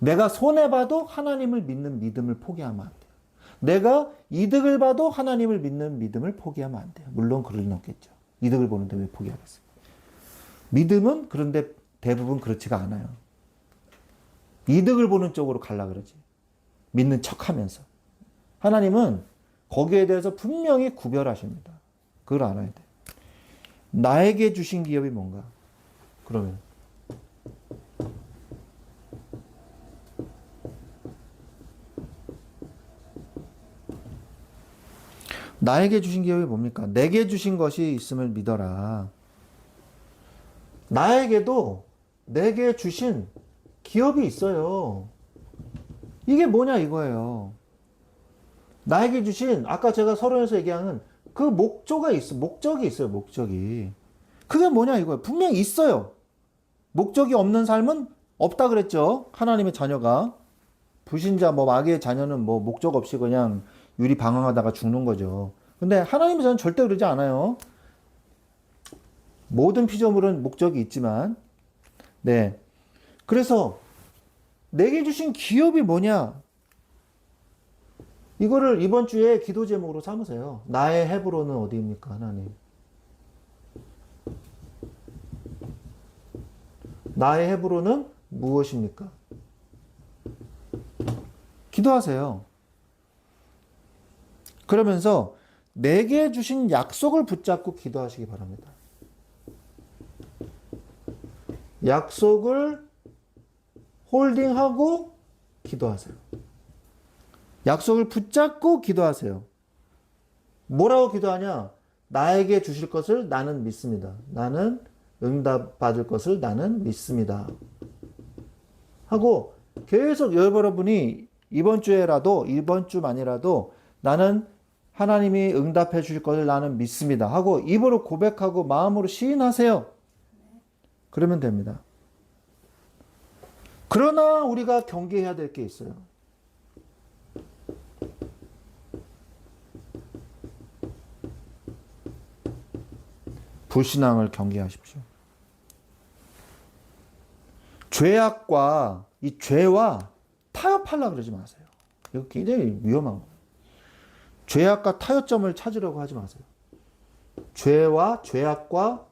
내가 손해봐도 하나님을 믿는 믿음을 포기하면 안 돼요. 내가 이득을 봐도 하나님을 믿는 믿음을 포기하면 안 돼요. 물론 그럴 리는 없겠죠. 이득을 보는데 왜 포기하겠어요? 믿음은 그런데 대부분 그렇지가 않아요. 이득을 보는 쪽으로 가려고 그러지. 믿는 척하면서. 하나님은 거기에 대해서 분명히 구별하십니다. 그걸 알아야 돼. 나에게 주신 기업이 뭔가? 그러면 나에게 주신 기업이 뭡니까? 내게 주신 것이 있음을 믿어라. 나에게도 내게 주신 기업이 있어요. 이게 뭐냐 이거예요. 나에게 주신, 아까 제가 서론에서 얘기하는 그 목적이 있어요, 목적이. 그게 뭐냐 이거예요. 분명히 있어요. 목적이 없는 삶은 없다 그랬죠. 하나님의 자녀가. 불신자, 마귀의 자녀는 목적 없이 그냥 유리 방황하다가 죽는 거죠. 근데 하나님의 자녀는 절대 그러지 않아요. 모든 피조물은 목적이 있지만, 네. 그래서 내게 주신 기업이 뭐냐? 이거를 이번 주에 기도 제목으로 삼으세요. 나의 헤브론은 어디입니까, 하나님? 나의 헤브론은 무엇입니까? 기도하세요. 그러면서 내게 주신 약속을 붙잡고 기도하시기 바랍니다. 약속을 홀딩하고 기도하세요. 약속을 붙잡고 기도하세요. 뭐라고 기도하냐? 나에게 주실 것을 나는 믿습니다. 나는 응답받을 것을 나는 믿습니다. 하고 계속 여러분이 이번 주만이라도 나는 하나님이 응답해 주실 것을 나는 믿습니다. 하고 입으로 고백하고 마음으로 시인하세요. 그러면 됩니다. 그러나 우리가 경계해야 될 게 있어요. 불신앙을 경계하십시오. 죄악과 이 죄와 타협하려고 그러지 마세요. 이거 굉장히 위험한 거예요. 죄악과 타협점을 찾으려고 하지 마세요. 죄와 죄악과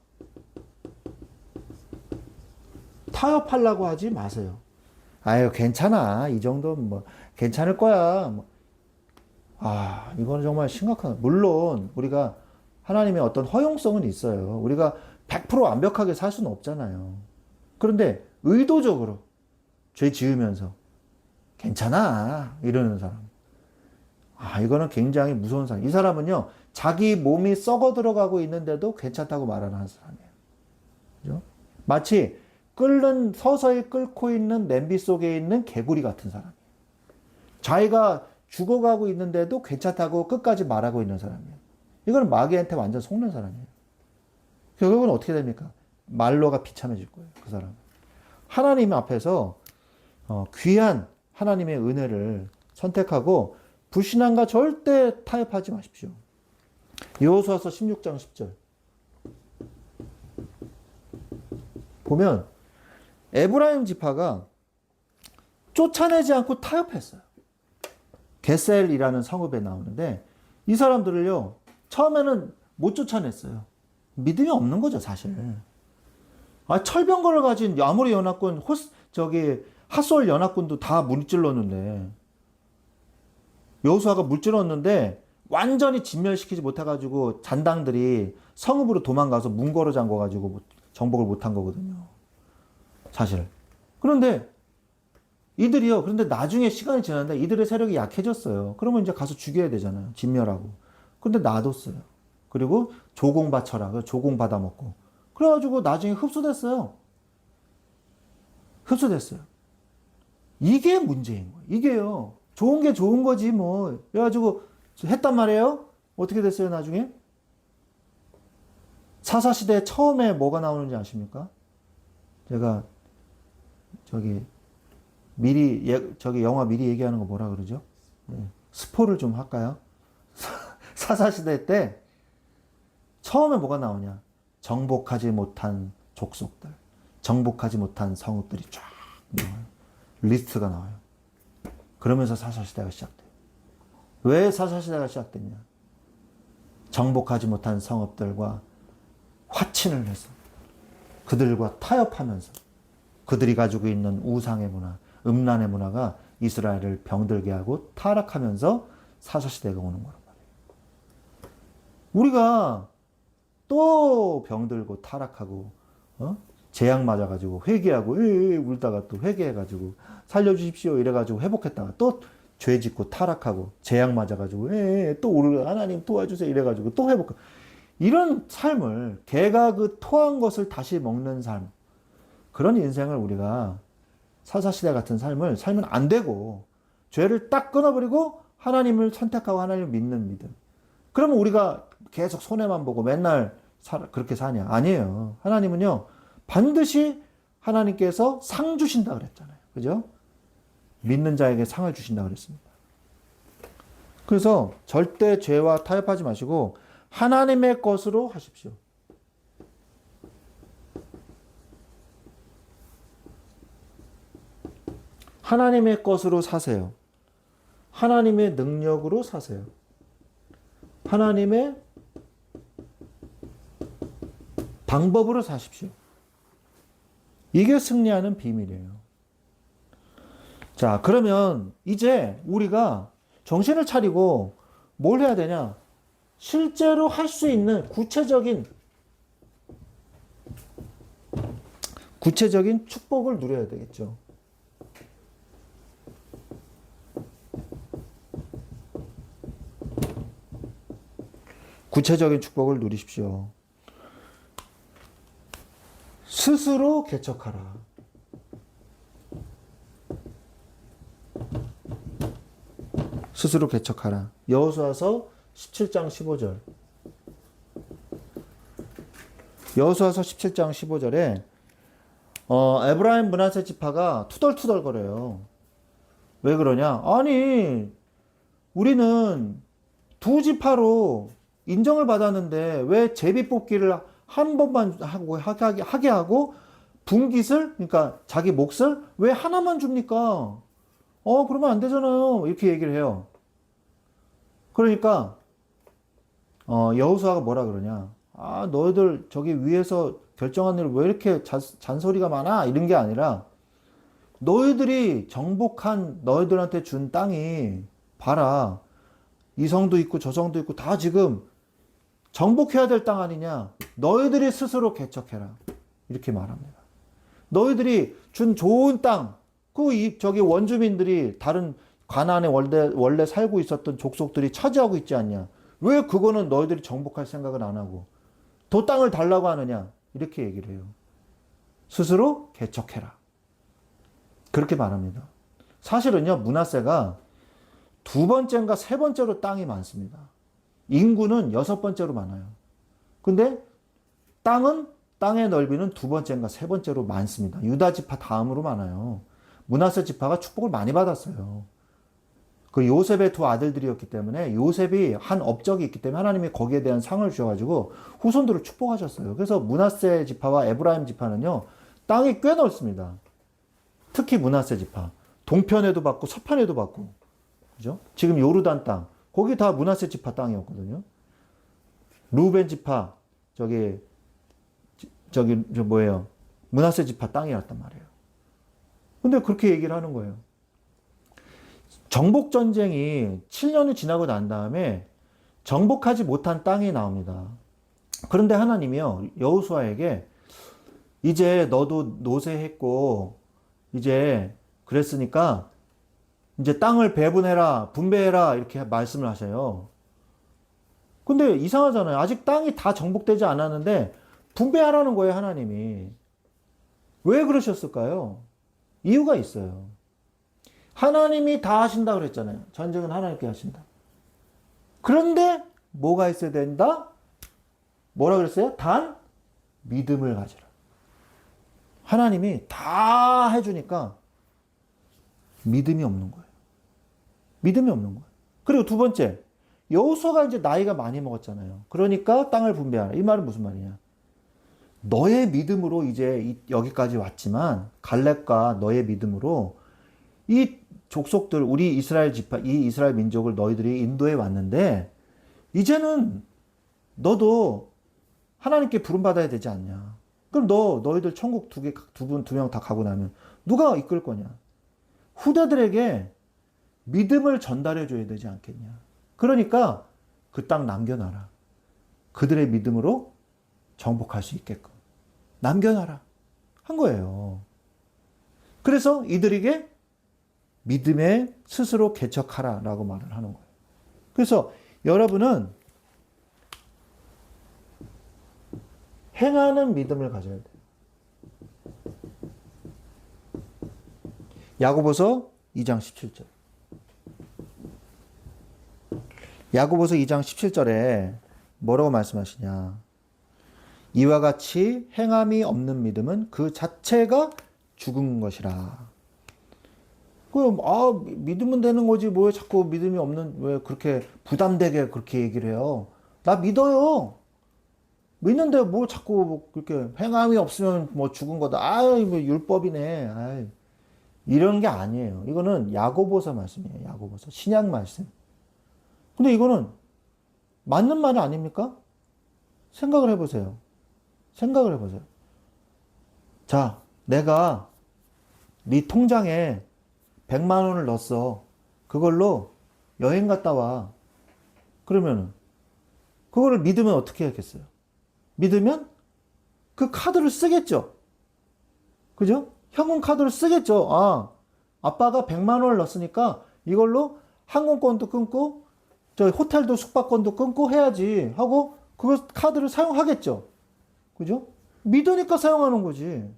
타협하려고 하지 마세요. 아유, 괜찮아. 이 정도는 괜찮을 거야. 이거는 정말 심각한. 물론, 우리가 하나님의 어떤 허용성은 있어요. 우리가 100% 완벽하게 살 수는 없잖아요. 그런데 의도적으로 죄 지으면서 괜찮아. 이러는 사람. 이거는 굉장히 무서운 사람. 이 사람은요, 자기 몸이 썩어 들어가고 있는데도 괜찮다고 말하는 사람이에요. 그죠? 마치 서서히 끓고 있는 냄비 속에 있는 개구리 같은 사람이에요. 자기가 죽어가고 있는데도 괜찮다고 끝까지 말하고 있는 사람이에요. 이거는 마귀한테 완전 속는 사람이에요. 결국은 어떻게 됩니까? 말로가 비참해질 거예요. 그 사람은. 하나님 앞에서 귀한 하나님의 은혜를 선택하고 불신앙과 절대 타협하지 마십시오. 여호수아서 16장 10절 보면 에브라임 지파가 쫓아내지 않고 타협했어요. 게셀이라는 성읍에 나오는데 이 사람들을요, 처음에는 못 쫓아냈어요. 믿음이 없는 거죠, 사실. 철병거를 가진 아무리 연합군, 핫솔 연합군도 다 물질렀는데, 여호수아가 물질렀는데, 완전히 진멸시키지 못해가지고, 잔당들이 성읍으로 도망가서 문거로 잠궈가지고 정복을 못한 거거든요. 사실. 그런데 나중에 시간이 지났는데 이들의 세력이 약해졌어요. 그러면 이제 가서 죽여야 되잖아요. 진멸하고. 근데 놔뒀어요. 그리고 조공 바쳐라. 그래서 조공 받아먹고. 그래가지고 나중에 흡수됐어요. 이게 문제인 거예요. 이게요. 좋은 게 좋은 거지 뭐. 그래가지고 했단 말이에요. 어떻게 됐어요 나중에? 사사시대 처음에 뭐가 나오는지 아십니까? 제가 저기 저기 영화 미리 얘기하는 거 뭐라 그러죠? 네. 스포를 좀 할까요? 사사시대 때 처음에 뭐가 나오냐? 정복하지 못한 족속들, 정복하지 못한 성읍들이 쫙 나와요. 리스트가 나와요. 그러면서 사사시대가 시작돼요. 왜 사사시대가 시작됐냐? 정복하지 못한 성읍들과 화친을 해서 그들과 타협하면서 그들이 가지고 있는 우상의 문화, 음란의 문화가 이스라엘을 병들게 하고 타락하면서 사사시대가 오는 거란 말이에요. 우리가 또 병들고 타락하고 재앙 맞아가지고 회개하고 울다가 또 회개해가지고 살려주십시오 이래가지고 회복했다가 또 죄 짓고 타락하고 재앙 맞아가지고 또 우리 하나님 도와주세요 이래가지고 또 회복하고 이런 삶을 개가 그 토한 것을 다시 먹는 삶 그런 인생을 우리가 사사시대 같은 삶을 살면 안 되고 죄를 딱 끊어버리고 하나님을 선택하고 하나님을 믿는 믿음. 그러면 우리가 계속 손해만 보고 맨날 그렇게 사냐? 아니에요. 하나님은요 반드시 하나님께서 상 주신다 그랬잖아요. 그죠? 믿는 자에게 상을 주신다 그랬습니다. 그래서 절대 죄와 타협하지 마시고 하나님의 것으로 하십시오. 하나님의 것으로 사세요. 하나님의 능력으로 사세요. 하나님의 방법으로 사십시오. 이게 승리하는 비밀이에요. 자, 그러면 이제 우리가 정신을 차리고 뭘 해야 되냐? 실제로 할 수 있는 구체적인 축복을 누려야 되겠죠. 구체적인 축복을 누리십시오. 스스로 개척하라. 스스로 개척하라. 여호수아서 17장 15절. 여호수아서 17장 15절에 에브라임 므낫세 지파가 투덜투덜거려요. 왜 그러냐? 아니 우리는 두 지파로 인정을 받았는데 왜 제비 뽑기를 한 번만 하게 하고 분깃을 그러니까 자기 몫을 왜 하나만 줍니까? 그러면 안 되잖아요. 이렇게 얘기를 해요. 그러니까 여호수아가 뭐라 그러냐? 너희들 저기 위에서 결정한 일 왜 이렇게 잔소리가 많아? 이런 게 아니라 너희들이 정복한 너희들한테 준 땅이 봐라. 이 성도 있고 저 성도 있고 다 지금 정복해야 될 땅 아니냐? 너희들이 스스로 개척해라. 이렇게 말합니다. 너희들이 준 좋은 땅, 저기 원주민들이 다른 가나안에 원래 살고 있었던 족속들이 차지하고 있지 않냐? 왜 그거는 너희들이 정복할 생각을 안 하고 더 땅을 달라고 하느냐? 이렇게 얘기를 해요. 스스로 개척해라. 그렇게 말합니다. 사실은요, 므낫세가 두 번째인가 세 번째로 땅이 많습니다. 인구는 여섯 번째로 많아요. 근데 땅의 넓이는 두 번째인가 세 번째로 많습니다. 유다 지파 다음으로 많아요. 므낫세 지파가 축복을 많이 받았어요. 그 요셉의 두 아들들이었기 때문에 요셉이 한 업적이 있기 때문에 하나님이 거기에 대한 상을 주셔가지고 후손들을 축복하셨어요. 그래서 므낫세 지파와 에브라임 지파는요 땅이 꽤 넓습니다. 특히 므낫세 지파 동편에도 받고 서편에도 받고 그죠? 지금 요르단 땅 거기 다 므낫세 지파 땅이었거든요. 루벤 지파 저기 뭐예요? 므낫세 지파 땅이었단 말이에요. 근데 그렇게 얘기를 하는 거예요. 정복 전쟁이 7년이 지나고 난 다음에 정복하지 못한 땅이 나옵니다. 그런데 하나님이요 여호수아에게 이제 너도 노쇠했고 이제 그랬으니까 이제 땅을 배분해라 분배해라 이렇게 말씀을 하셔요. 근데 이상하잖아요. 아직 땅이 다 정복되지 않았는데 분배하라는 거예요 하나님이. 왜 그러셨을까요? 이유가 있어요. 하나님이 다 하신다 그랬잖아요. 전쟁은 하나님께 하신다. 그런데 뭐가 있어야 된다? 뭐라 그랬어요? 단 믿음을 가지라. 하나님이 다 해주니까 믿음이 없는 거예요. 믿음이 없는 거예요. 그리고 두 번째, 여호수아가 이제 나이가 많이 먹었잖아요. 그러니까 땅을 분배하라. 이 말은 무슨 말이냐? 너의 믿음으로 이제 여기까지 왔지만 갈렙과 너의 믿음으로 이 족속들, 우리 이스라엘 지파, 이 이스라엘 민족을 너희들이 인도해 왔는데 이제는 너도 하나님께 부름받아야 되지 않냐? 그럼 너희들 천국 두 명 다 가고 나면 누가 이끌 거냐? 후대들에게 믿음을 전달해 줘야 되지 않겠냐? 그러니까 그 땅 남겨놔라. 그들의 믿음으로 정복할 수 있게끔 남겨놔라 한 거예요. 그래서 이들에게 믿음에 스스로 개척하라 라고 말을 하는 거예요. 그래서 여러분은 행하는 믿음을 가져야 돼요. 야고보서 2장 17절. 야고보서 2장 17절에 뭐라고 말씀하시냐? 이와 같이 행함이 없는 믿음은 그 자체가 죽은 것이라. 믿으면 되는 거지. 왜 자꾸 믿음이 없는, 왜 그렇게 부담되게 그렇게 얘기를 해요? 나 믿어요. 믿는데 뭐 자꾸 그렇게 행함이 없으면 뭐 죽은 거다. 뭐 율법이네. 이런 게 아니에요. 이거는 야고보서 말씀이에요. 야고보서. 신약 말씀. 근데 이거는 맞는 말은 아닙니까? 생각을 해보세요. 생각을 해보세요. 자, 내가 네 통장에 100만 원을 넣었어. 그걸로 여행 갔다 와. 그러면은 그거를 믿으면 어떻게 하겠어요? 믿으면 그 카드를 쓰겠죠. 그죠? 현금 카드를 쓰겠죠. 아빠가 100만 원을 넣었으니까 이걸로 항공권도 끊고 저 호텔도 숙박권도 끊고 해야지 하고 그 카드를 사용하겠죠. 그죠? 믿으니까 사용하는 거지.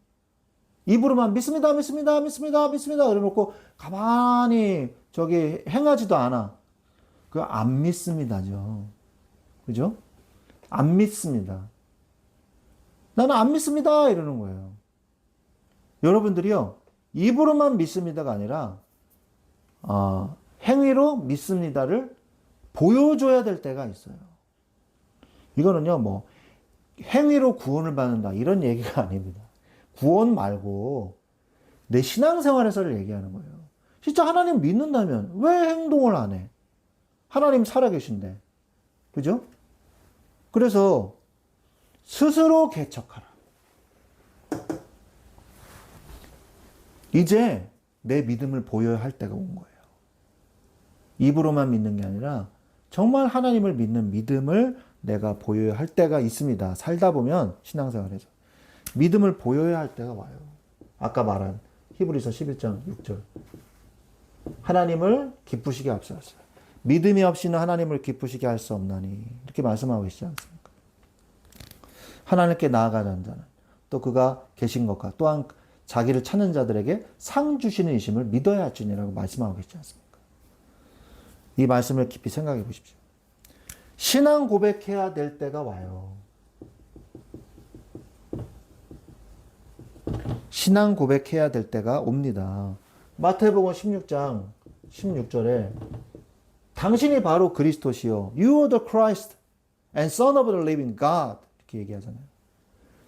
입으로만 믿습니다, 믿습니다, 믿습니다, 믿습니다 그래놓고 가만히 저기 행하지도 않아. 그거 안 믿습니다죠. 그죠? 안 믿습니다. 나는 안 믿습니다 이러는 거예요. 여러분들이요, 입으로만 믿습니다가 아니라 행위로 믿습니다를 보여줘야 될 때가 있어요. 이거는요, 뭐 행위로 구원을 받는다 이런 얘기가 아닙니다. 구원 말고 내 신앙생활에서를 얘기하는 거예요. 진짜 하나님 믿는다면 왜 행동을 안 해? 하나님 살아계신데. 그죠? 그래서 스스로 개척하라. 이제 내 믿음을 보여야 할 때가 온 거예요. 입으로만 믿는 게 아니라 정말 하나님을 믿는 믿음을 내가 보여야 할 때가 있습니다. 살다 보면 신앙생활에서 믿음을 보여야 할 때가 와요. 아까 말한 히브리서 11장 6절. 하나님을 기쁘시게 앞세웠어요. 믿음이 없이는 하나님을 기쁘시게 할 수 없나니 이렇게 말씀하고 계시지 않습니까? 하나님께 나아가는 자는 또 그가 계신 것과 또한 자기를 찾는 자들에게 상 주시는 이심을 믿어야 할지니라고 말씀하고 계시지 않습니까? 이 말씀을 깊이 생각해 보십시오. 신앙 고백해야 될 때가 와요. 신앙 고백해야 될 때가 옵니다. 마태복음 16장 16절에 당신이 바로 그리스도시요 You are the Christ and Son of the living God 이렇게 얘기하잖아요.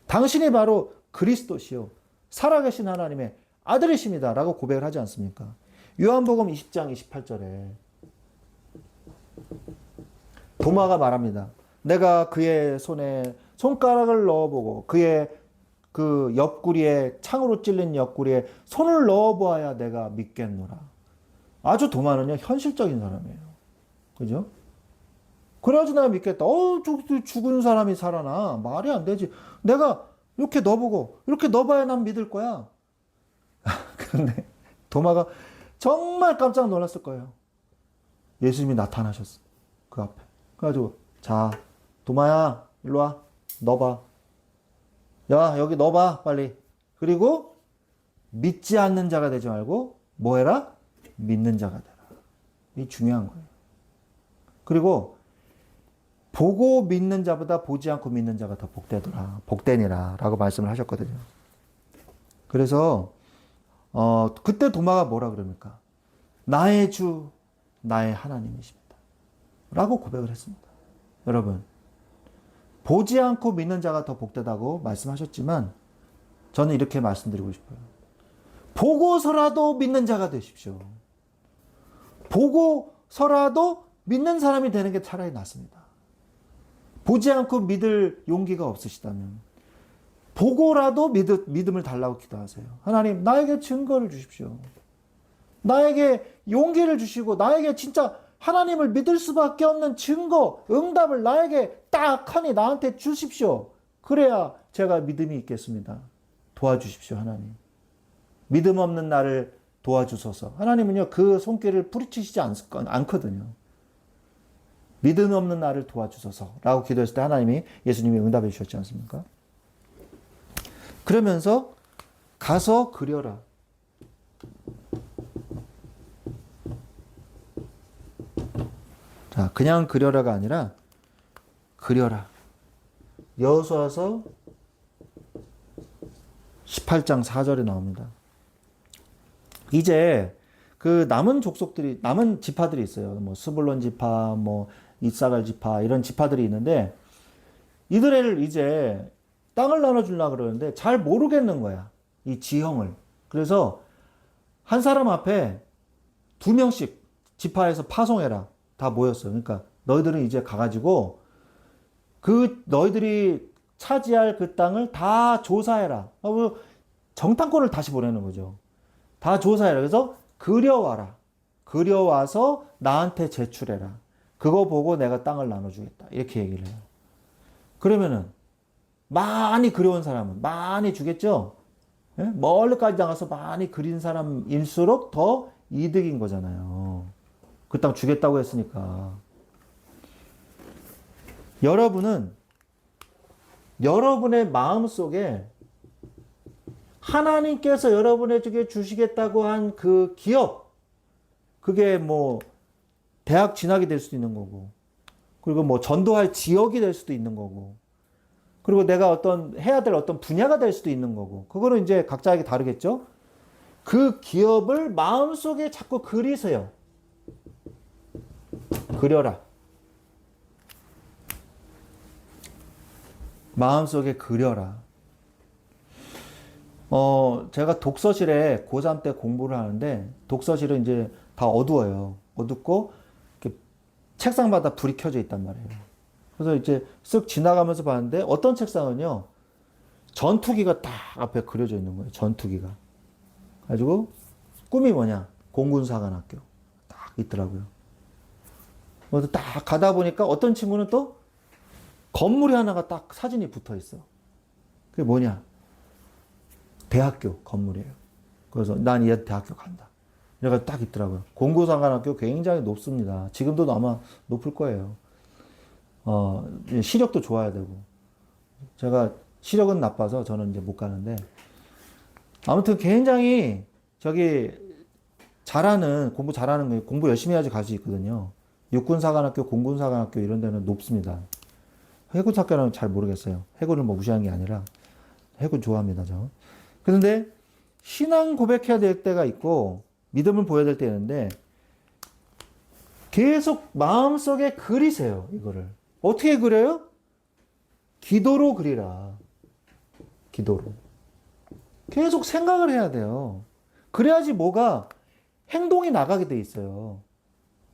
당신이 바로 그리스도시요 살아계신 하나님의 아들이십니다 라고 고백을 하지 않습니까? 요한복음 20장 28절에 도마가 말합니다. 내가 그의 손에 손가락을 넣어보고 그의 그 옆구리에 창으로 찔린 옆구리에 손을 넣어보아야 내가 믿겠노라. 아주 도마는요 현실적인 사람이에요. 그죠? 그래야지 내가 믿겠다. 죽은 사람이 살아나. 말이 안 되지. 내가 이렇게 넣어보고 이렇게 넣어봐야 난 믿을 거야. 그런데 도마가 정말 깜짝 놀랐을 거예요. 예수님이 나타나셨어. 그 앞에. 그래가지고 자 도마야 일로 와. 넣어봐. 야 여기 넣어봐 빨리. 그리고 믿지 않는 자가 되지 말고 뭐 해라? 믿는 자가 되라. 이 중요한 거예요. 그리고 보고 믿는 자보다 보지 않고 믿는 자가 더 복되더라. 복되니라 라고 말씀을 하셨거든요. 그래서 그때 도마가 뭐라 그럽니까? 나의 주, 나의 하나님이십니다. 라고 고백을 했습니다. 여러분, 보지 않고 믿는 자가 더 복되다고 말씀하셨지만 저는 이렇게 말씀드리고 싶어요. 보고서라도 믿는 자가 되십시오. 보고서라도 믿는 사람이 되는 게 차라리 낫습니다. 보지 않고 믿을 용기가 없으시다면 보고라도 믿음을 달라고 기도하세요. 하나님, 나에게 증거를 주십시오. 나에게 용기를 주시고 나에게 진짜 하나님을 믿을 수밖에 없는 증거, 응답을 나에게 딱 하니 나한테 주십시오. 그래야 제가 믿음이 있겠습니다. 도와주십시오, 하나님. 믿음 없는 나를 도와주소서. 하나님은요, 그 손길을 뿌리치시지 않거든요. 믿음 없는 나를 도와주소서 라고 기도했을 때 하나님이, 예수님이 응답해 주셨지 않습니까? 그러면서 가서 그려라. 자, 그냥 그려라가 아니라 그려라. 여호수아서 18장 4절에 나옵니다. 이제 그 남은 족속들이, 남은 지파들이 있어요. 뭐 스불론 지파, 뭐 이사갈 지파, 이런 지파들이 있는데 이들을 이제 땅을 나눠주려고 그러는데 잘 모르겠는 거야. 이 지형을. 그래서 한 사람 앞에 2명씩 지파에서 파송해라. 다 모였어요. 그러니까 너희들은 이제 가가지고 그 너희들이 차지할 그 땅을 다 조사해라. 정탐꾼을 다시 보내는 거죠. 다 조사해라. 그래서 그려와라. 그려와서 나한테 제출해라. 그거 보고 내가 땅을 나눠주겠다. 이렇게 얘기를 해요. 그러면은 많이 그려온 사람은 많이 주겠죠? 예? 멀리까지 나가서 많이 그린 사람일수록 더 이득인 거잖아요. 그 땅 주겠다고 했으니까. 여러분은 여러분의 마음속에 하나님께서 여러분에게 주시겠다고 한 그 기업, 그게 뭐 대학 진학이 될 수도 있는 거고, 그리고 뭐 전도할 지역이 될 수도 있는 거고, 그리고 내가 해야 될 어떤 분야가 될 수도 있는 거고, 그거는 이제 각자에게 다르겠죠? 그 기업을 마음속에 자꾸 그리세요. 그려라. 마음속에 그려라. 제가 독서실에 고3 때 공부를 하는데, 독서실은 이제 다 어두워요. 어둡고, 이렇게 책상마다 불이 켜져 있단 말이에요. 그래서 이제 쓱 지나가면서 봤는데, 어떤 책상은요, 전투기가 딱 앞에 그려져 있는 거예요. 전투기가. 가지고, 꿈이 뭐냐? 공군사관학교. 딱 있더라고요. 그래서 딱 가다 보니까 어떤 친구는 또 건물이 하나가 딱 사진이 붙어 있어. 그게 뭐냐? 대학교 건물이에요. 그래서 난 이 대학교 간다. 이래가 딱 있더라고요. 공군사관학교 굉장히 높습니다. 지금도 아마 높을 거예요. 시력도 좋아야 되고. 제가 시력은 나빠서 저는 이제 못 가는데. 아무튼 굉장히 공부 잘하는, 공부 열심히 해야지 갈 수 있거든요. 육군사관학교, 공군사관학교 이런 데는 높습니다. 해군학교는 잘 모르겠어요. 해군을 뭐 무시하는 게 아니라 해군 좋아합니다, 저. 그런데 신앙 고백해야 될 때가 있고 믿음을 보여야 될 때 있는데 계속 마음속에 그리세요, 이거를. 어떻게 그려요? 기도로 그리라. 기도로. 계속 생각을 해야 돼요. 그래야지 뭐가 행동이 나가게 돼 있어요.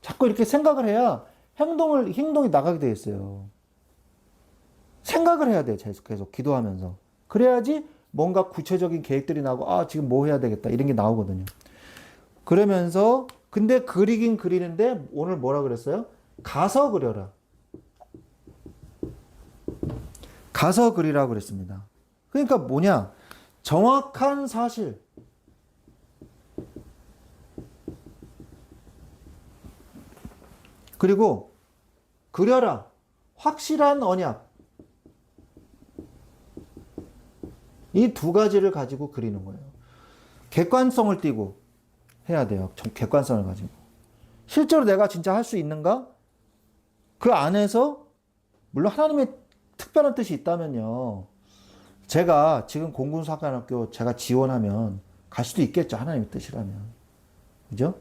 자꾸 이렇게 생각을 해야 행동이 나가게 돼 있어요. 생각을 해야 돼요. 계속 기도하면서. 그래야지 뭔가 구체적인 계획들이 나오고, 지금 뭐 해야 되겠다. 이런 게 나오거든요. 그러면서, 근데 그리긴 그리는데, 오늘 뭐라 그랬어요? 가서 그려라. 가서 그리라고 그랬습니다. 그러니까 뭐냐? 정확한 사실. 그리고 그려라. 확실한 언약. 이 두 가지를 가지고 그리는 거예요. 객관성을 띠고 해야 돼요. 객관성을 가지고. 실제로 내가 진짜 할 수 있는가? 그 안에서 물론 하나님의 특별한 뜻이 있다면요. 제가 지금 공군사관학교 제가 지원하면 갈 수도 있겠죠. 하나님의 뜻이라면. 그죠?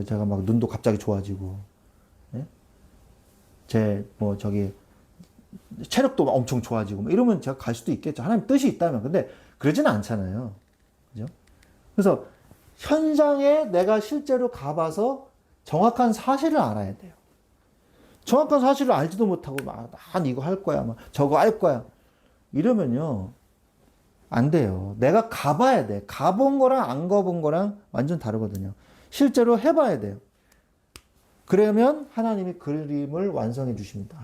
제가 막 눈도 갑자기 좋아지고, 예? 체력도 엄청 좋아지고, 뭐 이러면 제가 갈 수도 있겠죠. 하나님 뜻이 있다면. 근데 그러지는 않잖아요. 그죠? 그래서 현장에 내가 실제로 가봐서 정확한 사실을 알아야 돼요. 정확한 사실을 알지도 못하고, 난 이거 할 거야, 막 저거 할 거야. 이러면요, 안 돼요. 내가 가봐야 돼. 가본 거랑 안 가본 거랑 완전 다르거든요. 실제로 해봐야 돼요. 그러면 하나님이 그림을 완성해 주십니다.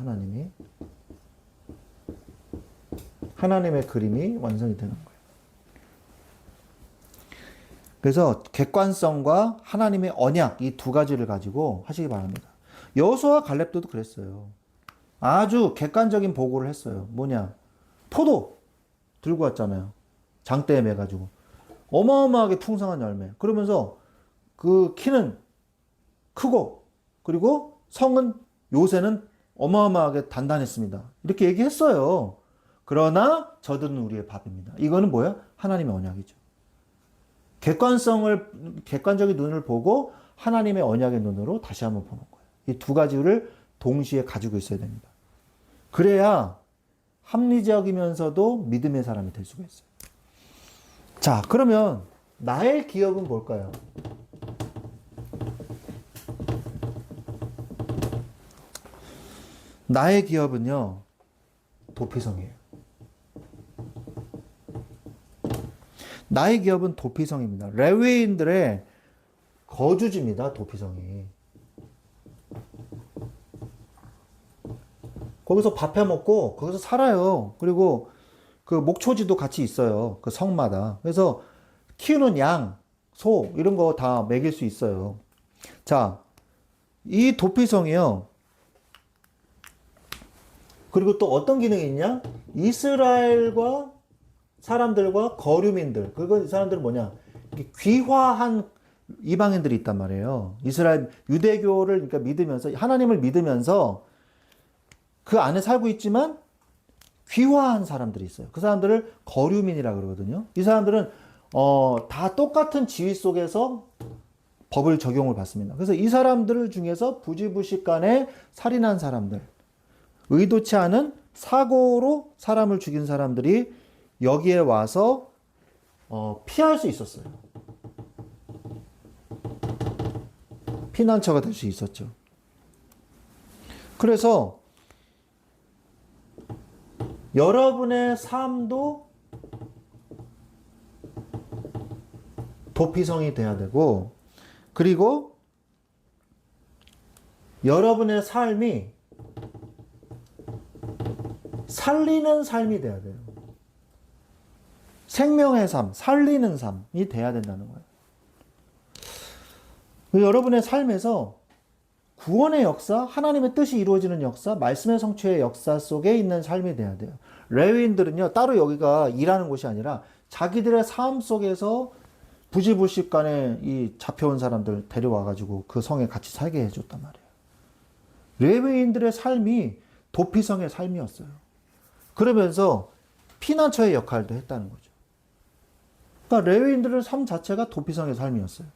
하나님의 그림이 완성이 되는 거예요. 그래서 객관성과 하나님의 언약 이 두 가지를 가지고 하시기 바랍니다. 여호수아와 갈렙도 그랬어요. 아주 객관적인 보고를 했어요. 뭐냐? 포도 들고 왔잖아요. 장대에 매가지고 어마어마하게 풍성한 열매. 그러면서 그 키는 크고 그리고 성은 요새는 어마어마하게 단단했습니다. 이렇게 얘기했어요. 그러나 저들은 우리의 밥입니다. 이거는 뭐야? 하나님의 언약이죠. 객관적인 눈을 보고 하나님의 언약의 눈으로 다시 한번 보는 거예요. 이 두 가지를 동시에 가지고 있어야 됩니다. 그래야 합리적이면서도 믿음의 사람이 될 수가 있어요. 자, 그러면 나의 기업은 뭘까요? 나의 기업은요, 도피성이에요. 나의 기업은 도피성입니다. 레위인들의 거주지입니다, 도피성이. 거기서 밥 해 먹고, 거기서 살아요. 그리고 그 목초지도 같이 있어요. 그 성마다. 그래서 키우는 양, 소, 이런 거 다 먹일 수 있어요. 자, 이 도피성이요. 그리고 또 어떤 기능이 있냐? 이스라엘과 사람들과 거류민들. 이 사람들은 뭐냐? 귀화한 이방인들이 있단 말이에요. 이스라엘, 유대교를 그러니까 믿으면서, 하나님을 믿으면서 그 안에 살고 있지만 귀화한 사람들이 있어요. 그 사람들을 거류민이라 그러거든요. 이 사람들은 다 똑같은 지위 속에서 법을 적용을 받습니다. 그래서 이 사람들 중에서 부지부식간에 살인한 사람들, 의도치 않은 사고로 사람을 죽인 사람들이 여기에 와서 피할 수 있었어요. 피난처가 될 수 있었죠. 그래서 여러분의 삶도 도피성이 돼야 되고, 그리고 여러분의 삶이 살리는 삶이 돼야 돼요. 생명의 삶, 살리는 삶이 돼야 된다는 거예요. 여러분의 삶에서 구원의 역사, 하나님의 뜻이 이루어지는 역사, 말씀의 성취의 역사 속에 있는 삶이 돼야 돼요. 레위인들은요, 따로 여기가 일하는 곳이 아니라 자기들의 삶 속에서 부지불식간에 이 잡혀온 사람들 데려와가지고 그 성에 같이 살게 해줬단 말이에요. 레위인들의 삶이 도피성의 삶이었어요. 그러면서 피난처의 역할도 했다는 거죠. 그러니까 레위인들의 삶 자체가 도피성의 삶이었어요.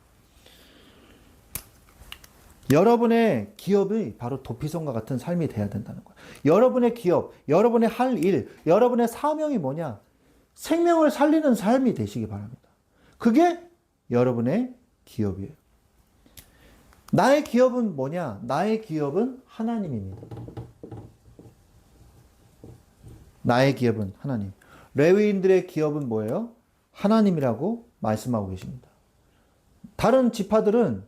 여러분의 기업이 바로 도피성과 같은 삶이 돼야 된다는 거예요. 여러분의 기업, 여러분의 할 일, 여러분의 사명이 뭐냐? 생명을 살리는 삶이 되시기 바랍니다. 그게 여러분의 기업이에요. 나의 기업은 뭐냐? 나의 기업은 하나님입니다. 나의 기업은 하나님. 레위인들의 기업은 뭐예요? 하나님이라고 말씀하고 계십니다. 다른 지파들은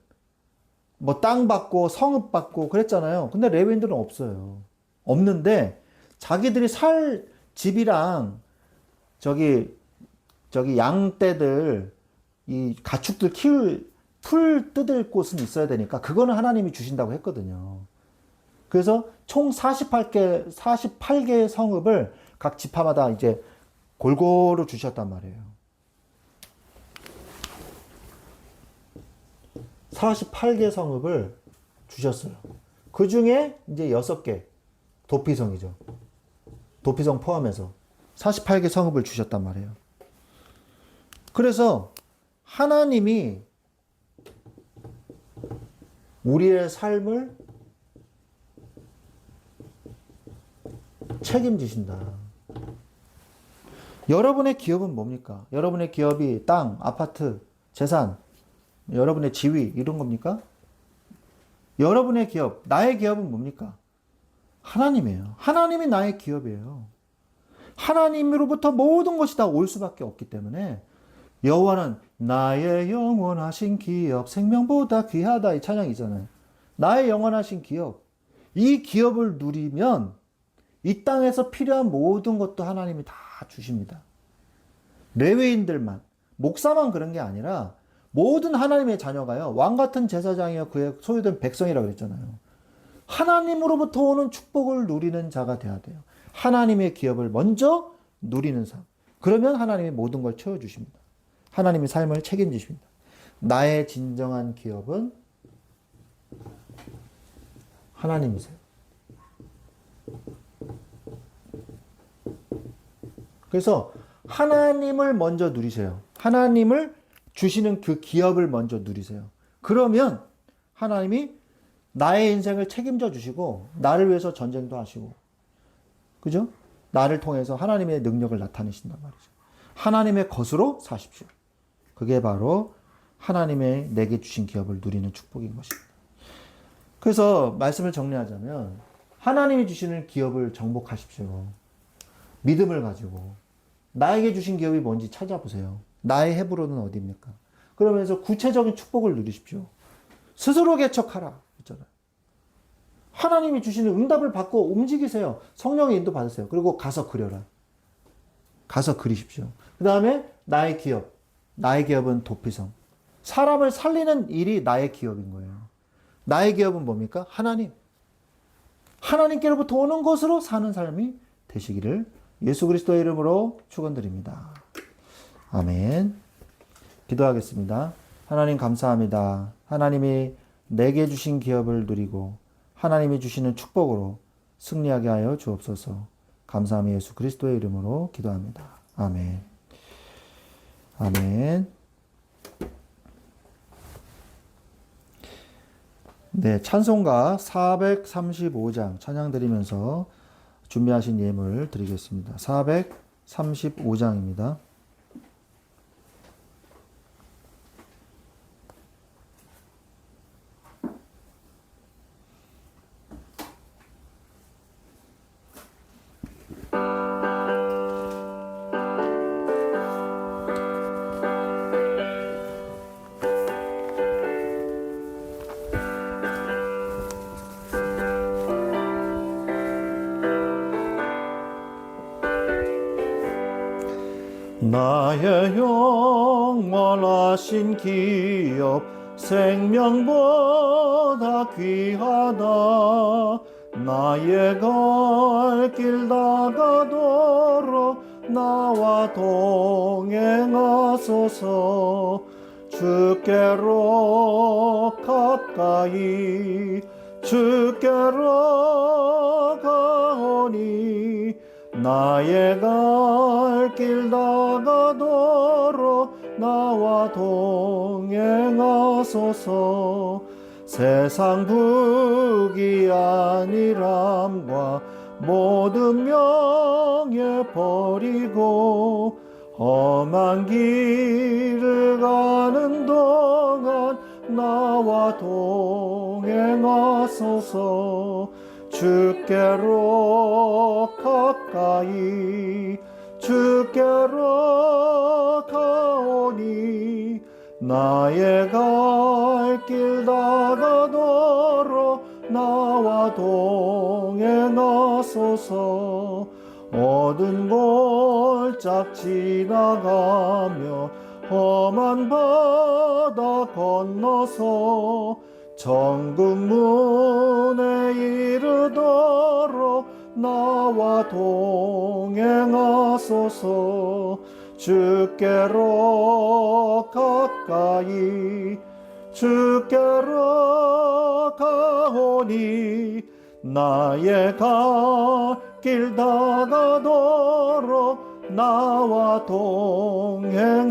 뭐 땅 받고 성읍 받고 그랬잖아요. 근데 레위인들은 없어요. 없는데 자기들이 살 집이랑 저기 양떼들 이 가축들 키울 풀 뜯을 곳은 있어야 되니까 그거는 하나님이 주신다고 했거든요. 그래서 총 48개의 성읍을 각 지파마다 이제 골고루 주셨단 말이에요. 48개 성읍을 주셨어요. 그 중에 이제 6개 도피성이죠. 도피성 포함해서 48개 성읍을 주셨단 말이에요. 그래서 하나님이 우리의 삶을 책임지신다. 여러분의 기업은 뭡니까? 여러분의 기업이 땅, 아파트, 재산, 여러분의 지위 이런 겁니까? 여러분의 기업, 나의 기업은 뭡니까? 하나님이에요. 하나님이 나의 기업이에요. 하나님으로부터 모든 것이 다 올 수밖에 없기 때문에 여호와는 나의 영원하신 기업, 생명보다 귀하다 이 찬양이잖아요. 나의 영원하신 기업. 이 기업을 누리면 이 땅에서 필요한 모든 것도 하나님이 다 주십니다. 레위인들만, 목사만 그런 게 아니라 모든 하나님의 자녀가요. 왕같은 제사장이여 그의 소유된 백성이라고 그랬잖아요. 하나님으로부터 오는 축복을 누리는 자가 돼야 돼요. 하나님의 기업을 먼저 누리는 삶. 그러면 하나님이 모든 걸 채워주십니다. 하나님이 삶을 책임지십니다. 나의 진정한 기업은 하나님이세요. 그래서 하나님을 먼저 누리세요. 하나님을 주시는 그 기업을 먼저 누리세요. 그러면 하나님이 나의 인생을 책임져 주시고 나를 위해서 전쟁도 하시고 그죠? 나를 통해서 하나님의 능력을 나타내신단 말이죠. 하나님의 것으로 사십시오. 그게 바로 하나님의 내게 주신 기업을 누리는 축복인 것입니다. 그래서 말씀을 정리하자면 하나님이 주시는 기업을 정복하십시오. 믿음을 가지고 나에게 주신 기업이 뭔지 찾아보세요. 나의 헤브론은 어디입니까? 그러면서 구체적인 축복을 누리십시오. 스스로 개척하라 했잖아요. 하나님이 주시는 응답을 받고 움직이세요. 성령의 인도 받으세요. 그리고 가서 그려라. 가서 그리십시오. 그 다음에 나의 기업. 나의 기업은 도피성. 사람을 살리는 일이 나의 기업인 거예요. 나의 기업은 뭡니까? 하나님. 하나님께로부터 오는 것으로 사는 삶이 되시기를 예수 그리스도의 이름으로 축원드립니다. 아멘. 기도하겠습니다. 하나님 감사합니다. 하나님이 내게 주신 기업을 누리고 하나님이 주시는 축복으로 승리하게 하여 주옵소서. 감사함이 예수 그리스도의 이름으로 기도합니다. 아멘. 아멘. 네, 찬송가 435장 찬양 드리면서 준비하신 예물 드리겠습니다. 435장입니다. 나의 영원하신 기업 생명보다 귀하다. 나의 갈 길 다가도록 나와 동행하소서. 주께로 가까이 주께로 가오니 나의 갈 길 다가도록 나와 동행하소서. 세상 부귀한이람과 모든 명예 버리고 험한 길을 가는 동안 나와 동행하소서. 주께로 가까이 주께로 가오니 나의 갈 길 다가도록 나와 동행하소서. 어두운 골짝 지나가며 험한 바다 건너서 천국 문에 이르도록 나와 동행하소서. 주께로 가까이 주께로 가오니 나의 갈 길 다가도록 나와 동행하소서.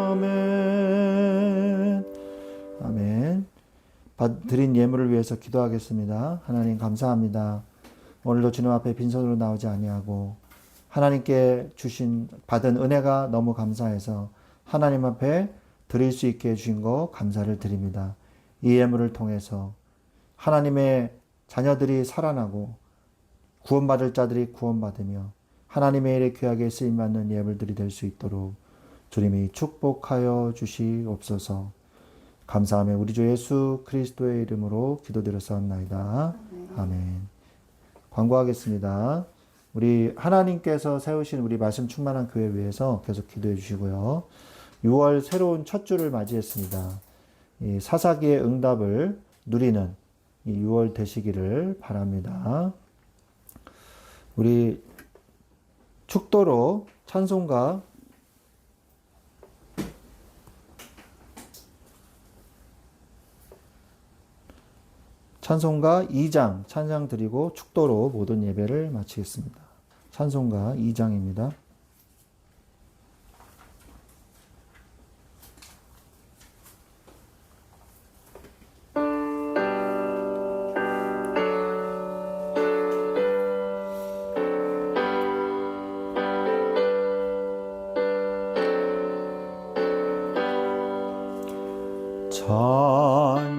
아멘. 아멘. 드린 예물을 위해서 기도하겠습니다. 하나님 감사합니다. 오늘도 주님 앞에 빈손으로 나오지 아니하고 하나님께 받은 은혜가 너무 감사해서 하나님 앞에 드릴 수 있게 해주신 거 감사를 드립니다. 이 예물을 통해서 하나님의 자녀들이 살아나고 구원받을 자들이 구원받으며 하나님의 일에 귀하게 쓰임받는 예물들이 될 수 있도록 주님이 축복하여 주시옵소서. 감사하며 우리 주 예수 그리스도의 이름으로 기도드렸사옵나이다. 아멘. 광고하겠습니다. 우리 하나님께서 세우신 우리 말씀 충만한 교회 위해서 계속 기도해 주시고요. 6월 새로운 첫 주를 맞이했습니다. 이 사사기의 응답을 누리는 이 6월 되시기를 바랍니다. 우리 축도로 찬송가 찬송가 2장 찬양 드리고 축도로 모든 예배를 마치겠습니다. 찬송가 2장입니다.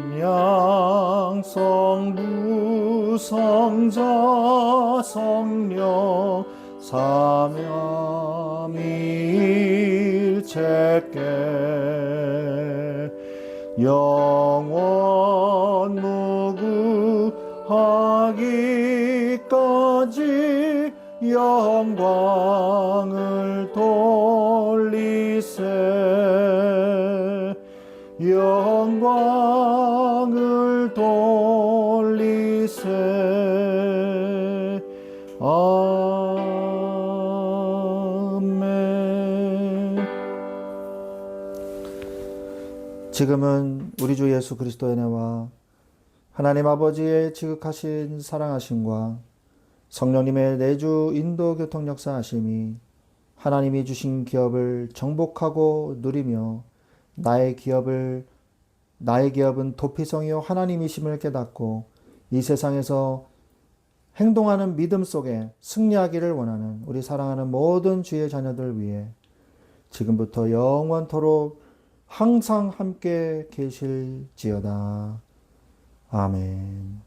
찬양 성부 성자 성령 삼위일체께 영원 무구하기까지 영광을 돌리세. 영광을 돌리세. 아멘. 지금은 우리 주 예수 그리스도의 은혜와 하나님 아버지의 지극하신 사랑하심과 성령님의 내주 인도 교통 역사하심이 하나님이 주신 기업을 정복하고 누리며 나의 기업은 도피성이요 하나님이심을 깨닫고 이 세상에서 행동하는 믿음 속에 승리하기를 원하는 우리 사랑하는 모든 주의 자녀들 위해 지금부터 영원토록 항상 함께 계실지어다. 아멘.